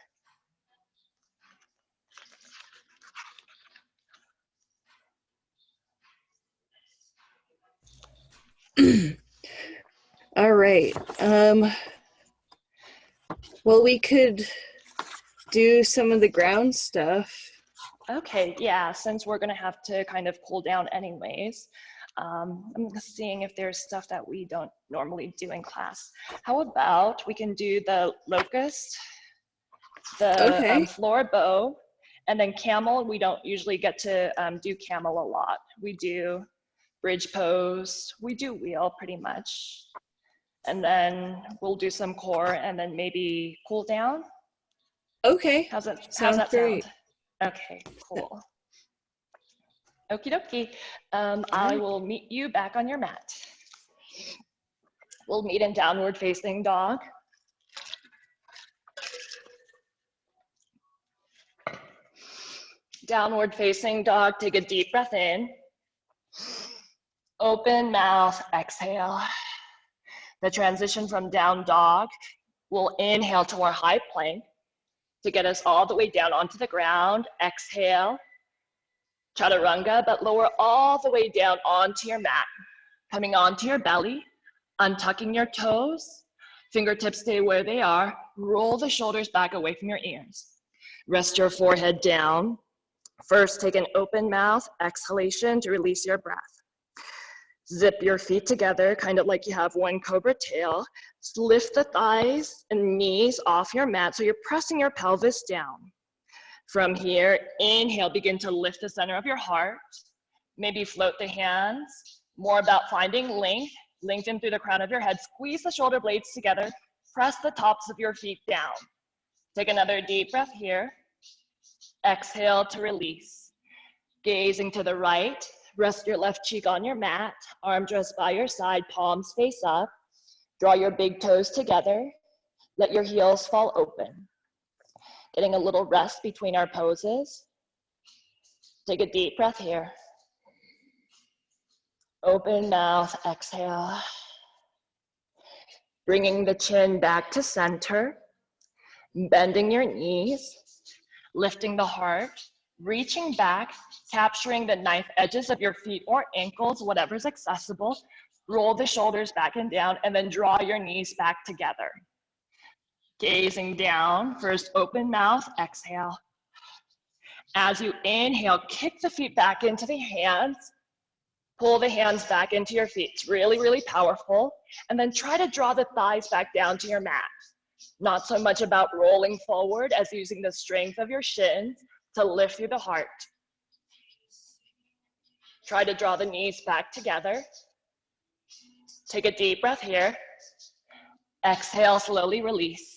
All right. Well, we could do some of the ground stuff. Okay, yeah, since we're gonna have to kind of cool down anyways, I'm seeing if there's stuff that we don't normally do in class. How about we can do the locust, the floor bow, and then camel. We don't usually get to do camel a lot. We do bridge pose, we do wheel pretty much. And then we'll do some core and then maybe cool down. Okay. How's that great. sound? Okay, cool. Okie dokie. I will meet you back on your mat. We'll meet in downward facing dog. Downward facing dog, take a deep breath in. Open mouth, exhale. The transition from down dog, we'll inhale to our high plank to get us all the way down onto the ground. Exhale, chaturanga, but lower all the way down onto your mat. Coming onto your belly, untucking your toes, fingertips stay where they are. Roll the shoulders back away from your ears. Rest your forehead down. First, take an open mouth exhalation to release your breath. Zip your feet together, kind of like you have one cobra tail. Lift the thighs and knees off your mat so you're pressing your pelvis down. From here, inhale, begin to lift the center of your heart. Maybe float the hands. More about finding length. Lengthen through the crown of your head. Squeeze the shoulder blades together. Press the tops of your feet down. Take another deep breath here. Exhale to release. Gazing to the right. Rest your left cheek on your mat. Arms rest by your side. Palms face up. Draw your big toes together. Let your heels fall open. Getting a little rest between our poses. Take a deep breath here. Open mouth, exhale. Bringing the chin back to center, bending your knees, lifting the heart, reaching back, capturing the knife edges of your feet or ankles, whatever's accessible. Roll the shoulders back and down, and then draw your knees back together. Gazing down, first open mouth, exhale. As you inhale, kick the feet back into the hands, pull the hands back into your feet. It's really, really powerful. And then try to draw the thighs back down to your mat. Not so much about rolling forward as using the strength of your shins to lift through the heart. Try to draw the knees back together. Take a deep breath here. Exhale, slowly release.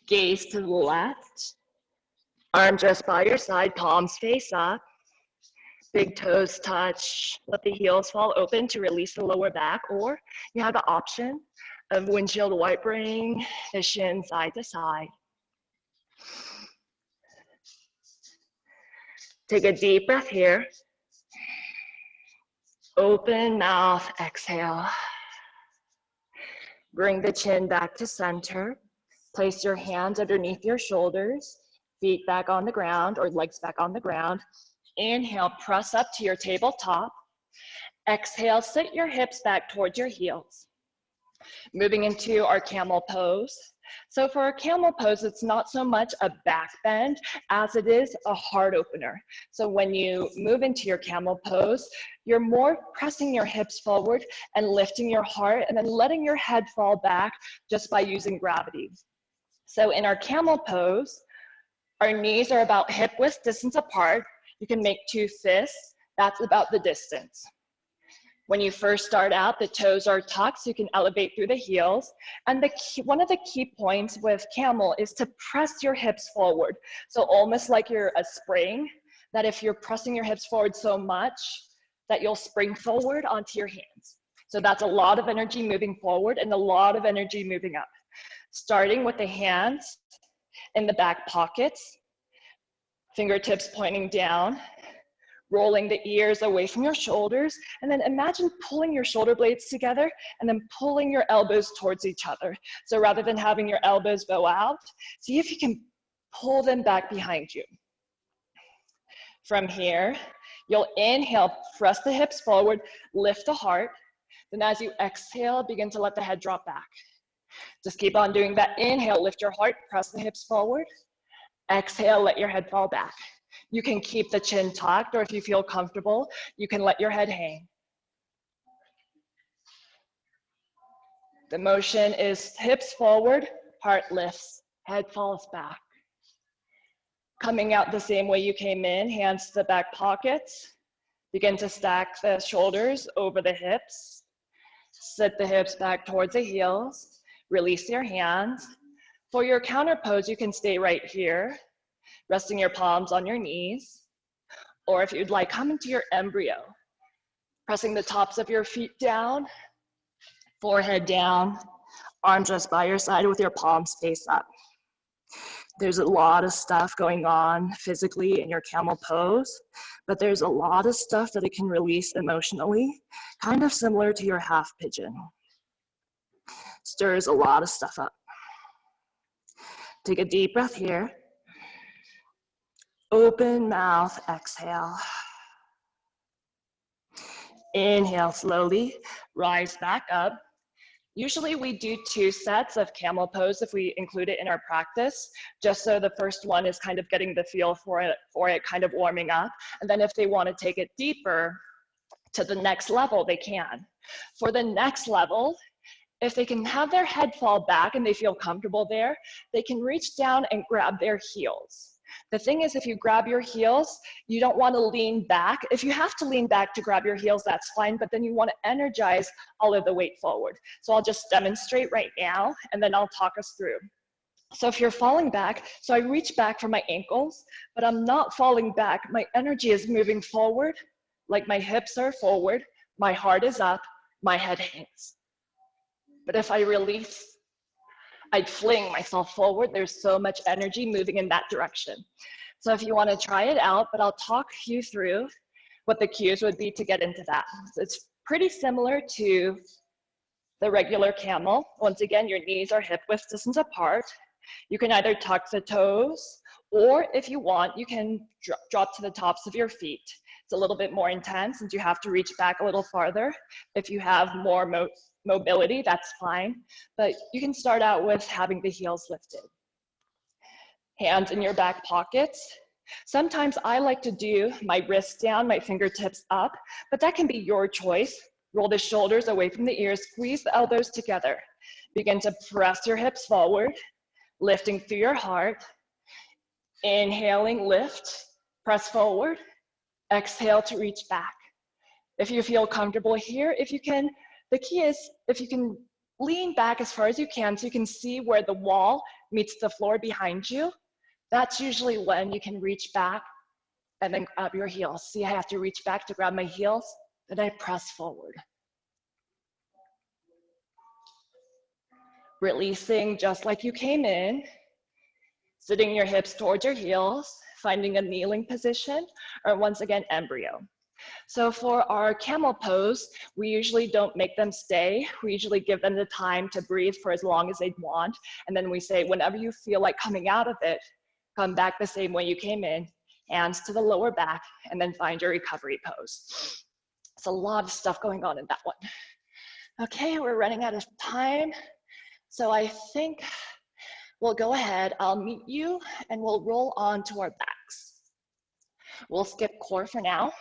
Gaze to the left. Arms just by your side, palms face up. Big toes touch. Let the heels fall open to release the lower back, or you have the option of windshield wipering the shin side to side. Take a deep breath here. Open mouth, exhale. Bring the chin back to center. Place your hands underneath your shoulders, feet back on the ground or legs back on the ground. Inhale, press up to your tabletop. Exhale, sit your hips back towards your heels. Moving into our camel pose. So for a camel pose, it's not so much a back bend as it is a heart opener. So when you move into your camel pose, you're more pressing your hips forward and lifting your heart and then letting your head fall back just by using gravity. So in our camel pose, our knees are about hip width distance apart. You can make two fists. That's about the distance. When you first start out, the toes are tucked, so you can elevate through the heels. And one of the key points with camel is to press your hips forward. So almost like you're a spring, that if you're pressing your hips forward so much that you'll spring forward onto your hands. So that's a lot of energy moving forward and a lot of energy moving up. Starting with the hands in the back pockets, fingertips pointing down, rolling the ears away from your shoulders, and then imagine pulling your shoulder blades together and then pulling your elbows towards each other. So rather than having your elbows bow out, see if you can pull them back behind you. From here, you'll inhale, press the hips forward, lift the heart. Then as you exhale, begin to let the head drop back. Just keep on doing that. Inhale, lift your heart, press the hips forward. Exhale, let your head fall back. You can keep the chin tucked, or if you feel comfortable, you can let your head hang. The motion is hips forward, heart lifts, head falls back. Coming out the same way you came in, hands to the back pockets. Begin to stack the shoulders over the hips. Sit the hips back towards the heels. Release your hands. For your counter pose, you can stay right here, resting your palms on your knees. Or if you'd like, come into your embryo, pressing the tops of your feet down, forehead down, arms just by your side with your palms face up. There's a lot of stuff going on physically in your camel pose, but there's a lot of stuff that it can release emotionally, kind of similar to your half pigeon. Stirs a lot of stuff up. Take a deep breath here. Open mouth, exhale. Inhale slowly, rise back up. Usually we do 2 sets of camel pose if we include it in our practice, just so the first one is kind of getting the feel for it kind of warming up. And then if they want to take it deeper to the next level, they can. For the next level, if they can have their head fall back and they feel comfortable there, they can reach down and grab their heels. The thing is, if you grab your heels, you don't want to lean back. If you have to lean back to grab your heels, that's fine, but then you want to energize all of the weight forward. So I'll just demonstrate right now, and then I'll talk us through. So if you're falling back, so I reach back for my ankles, but I'm not falling back. My energy is moving forward, like my hips are forward, my heart is up, my head hangs. But if I release, I'd fling myself forward. There's so much energy moving in that direction. So if you want to try it out, but I'll talk you through what the cues would be to get into that. So it's pretty similar to The regular camel, once again, your knees are hip width distance apart. You can either tuck the toes, or if you want, you can drop to the tops of your feet. It's a little bit more intense since you have to reach back a little farther. If you have more mobility, that's fine. But you can start out with having the heels lifted. Hands in your back pockets. Sometimes I like to do my wrists down, my fingertips up, but that can be your choice. Roll the shoulders away from the ears, squeeze the elbows together. Begin to press your hips forward, lifting through your heart. Inhaling, lift, press forward. Exhale to reach back. If you feel comfortable here, the key is if you can lean back as far as you can so you can see where the wall meets the floor behind you. That's usually when you can reach back and then grab your heels. See, I have to reach back to grab my heels, then I press forward. Releasing just like you came in, sitting your hips towards your heels, finding a kneeling position, or once again, embryo. So for our camel pose, we usually don't make them stay. We usually give them the time to breathe for as long as they want. And then we say, whenever you feel like coming out of it, come back the same way you came in, hands to the lower back, and then find your recovery pose. It's a lot of stuff going on in that one. Okay, we're running out of time. So I think we'll go ahead, I'll meet you, and we'll roll on to our backs. We'll skip core for now.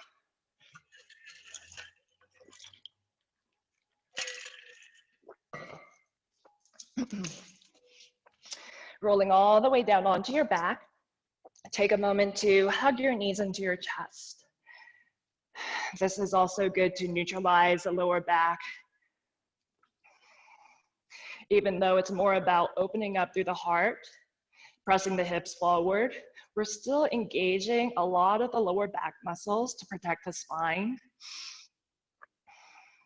Rolling all the way down onto your back. Take a moment to hug your knees into your chest. This is also good to neutralize the lower back. Even though it's more about opening up through the heart, pressing the hips forward, we're still engaging a lot of the lower back muscles to protect the spine,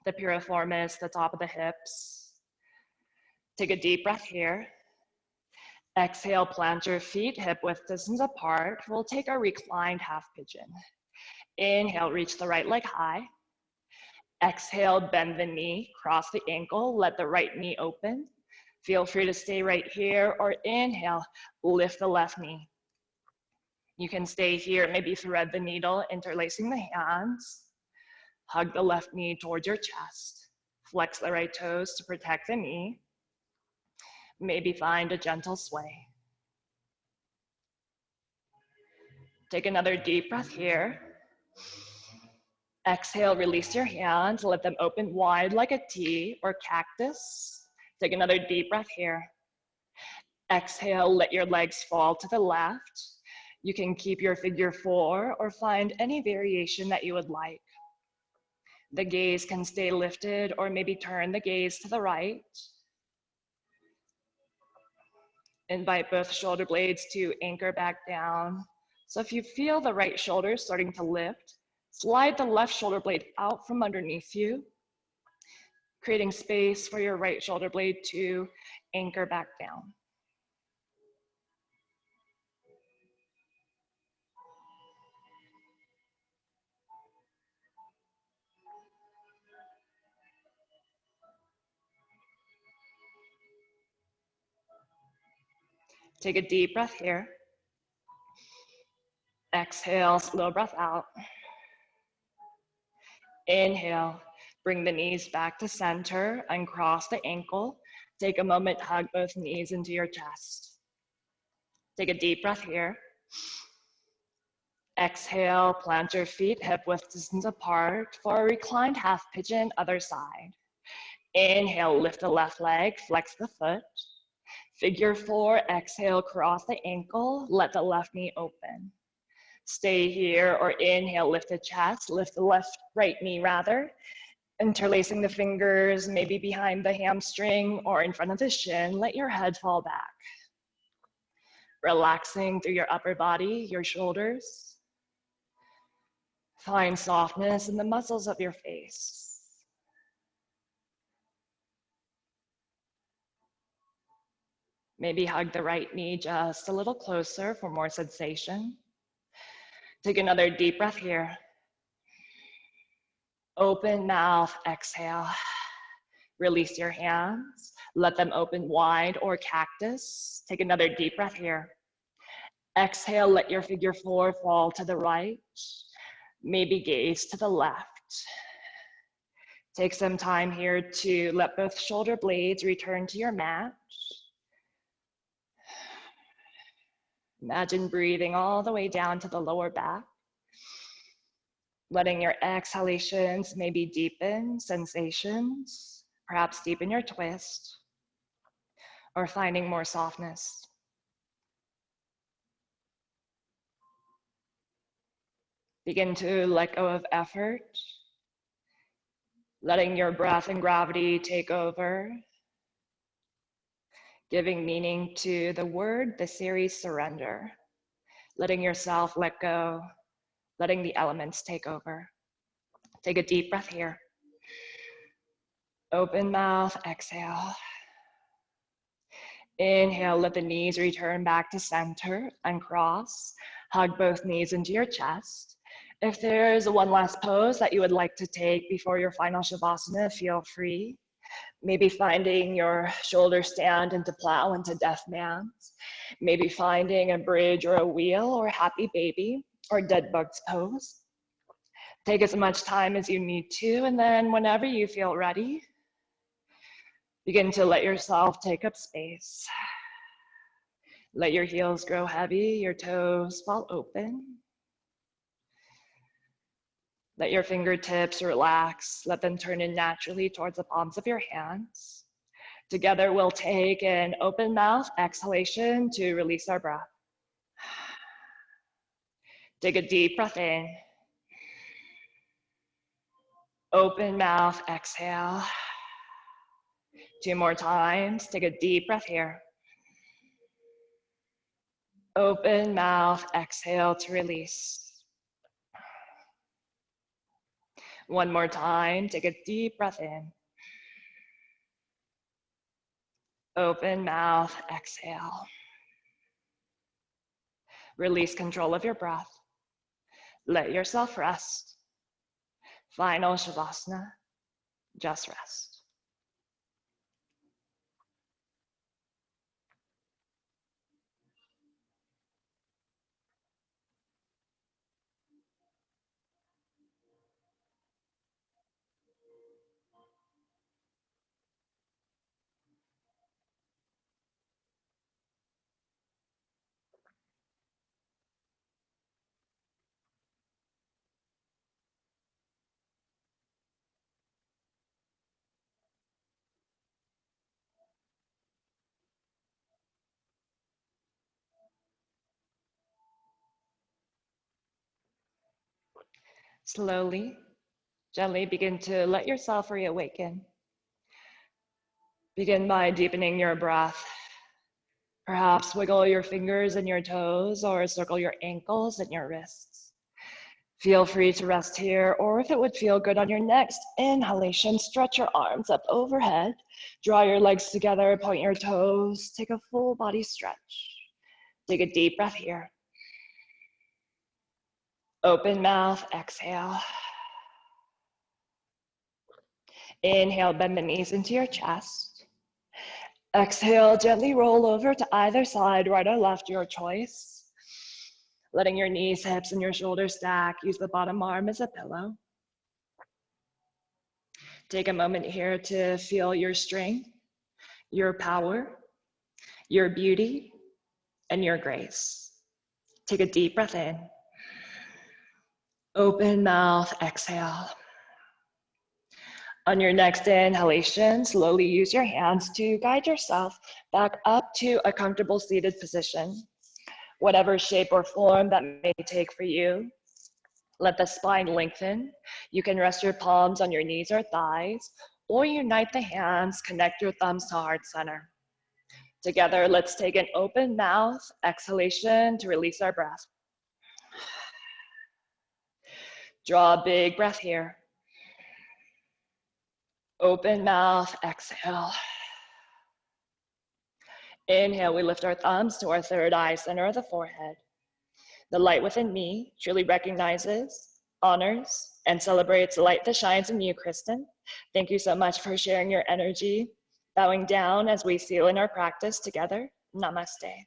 the piriformis, the top of the hips. Take a deep breath here. Exhale, plant your feet hip width distance apart. We'll take our reclined half pigeon. Inhale, reach the right leg high. Exhale, bend the knee, cross the ankle, let the right knee open. Feel free to stay right here, or inhale, lift the left knee. You can stay here, maybe thread the needle, interlacing the hands. Hug the left knee towards your chest. Flex the right toes to protect the knee. Maybe find a gentle sway. Take another deep breath here. Exhale, release your hands, let them open wide like a T or cactus. Take another deep breath here. Exhale, let your legs fall to the left. You can keep your figure 4 or find any variation that you would like. The gaze can stay lifted or maybe turn the gaze to the right. Invite both shoulder blades to anchor back down. So if you feel the right shoulder starting to lift, slide the left shoulder blade out from underneath you, creating space for your right shoulder blade to anchor back down. Take a deep breath here. Exhale, slow breath out. Inhale, bring the knees back to center, uncross the ankle. Take a moment, hug both knees into your chest. Take a deep breath here. Exhale, plant your feet hip width distance apart for a reclined half pigeon, other side. Inhale, lift the left leg, flex the foot. Figure 4, exhale, cross the ankle, let the left knee open. Stay here, or inhale, lift the chest, lift the right knee rather, interlacing the fingers, maybe behind the hamstring or in front of the shin. Let your head fall back. Relaxing through your upper body, your shoulders. Find softness in the muscles of your face. Maybe hug the right knee just a little closer for more sensation. Take another deep breath here. Open mouth, exhale. Release your hands. Let them open wide or cactus. Take another deep breath here. Exhale, let your figure four fall to the right. Maybe gaze to the left. Take some time here to let both shoulder blades return to your mat. Imagine breathing all the way down to the lower back. Letting your exhalations maybe deepen sensations, perhaps deepen your twist, or finding more softness. Begin to let go of effort, letting your breath and gravity take over, giving meaning to the word, the series surrender, letting yourself let go, letting the elements take over. Take a deep breath here. Open mouth, exhale. Inhale, let the knees return back to center and cross. Hug both knees into your chest. If there's one last pose that you would like to take before your final Shavasana, feel free. Maybe finding your shoulder stand into plow, into death man's. Maybe finding a bridge or a wheel or happy baby or dead bugs pose. Take as much time as you need to, and then whenever you feel ready, begin to let yourself take up space. Let your heels grow heavy, your toes fall open. Let your fingertips relax. Let them turn in naturally towards the palms of your hands. Together, we'll take an open mouth exhalation to release our breath. Take a deep breath in. Open mouth, exhale. 2 more times. Take a deep breath here. Open mouth, exhale to release. 1 more time. Take a deep breath in. Open mouth, exhale. Release control of your breath. Let yourself rest. Final Shavasana, just rest. Slowly, gently begin to let yourself reawaken. Begin by deepening your breath. Perhaps wiggle your fingers and your toes or circle your ankles and your wrists. Feel free to rest here, or if it would feel good on your next inhalation, stretch your arms up overhead. Draw your legs together, point your toes, take a full body stretch. Take a deep breath here. Open mouth, exhale. Inhale, bend the knees into your chest. Exhale, gently roll over to either side, right or left, your choice. Letting your knees, hips, and your shoulders stack. Use the bottom arm as a pillow. Take a moment here to feel your strength, your power, your beauty, and your grace. Take a deep breath in. Open mouth, exhale. On your next inhalation, slowly use your hands to guide yourself back up to a comfortable seated position. Whatever shape or form that may take for you. Let the spine lengthen. You can rest your palms on your knees or thighs, or unite the hands, connect your thumbs to heart center. Together, let's take an open mouth exhalation to release our breath. Draw a big breath here. Open mouth, exhale. Inhale, we lift our thumbs to our third eye, center of the forehead. The light within me truly recognizes, honors, and celebrates the light that shines in you, Kristen, Thank you so much for sharing your energy. Bowing down as we seal in our practice together. Namaste.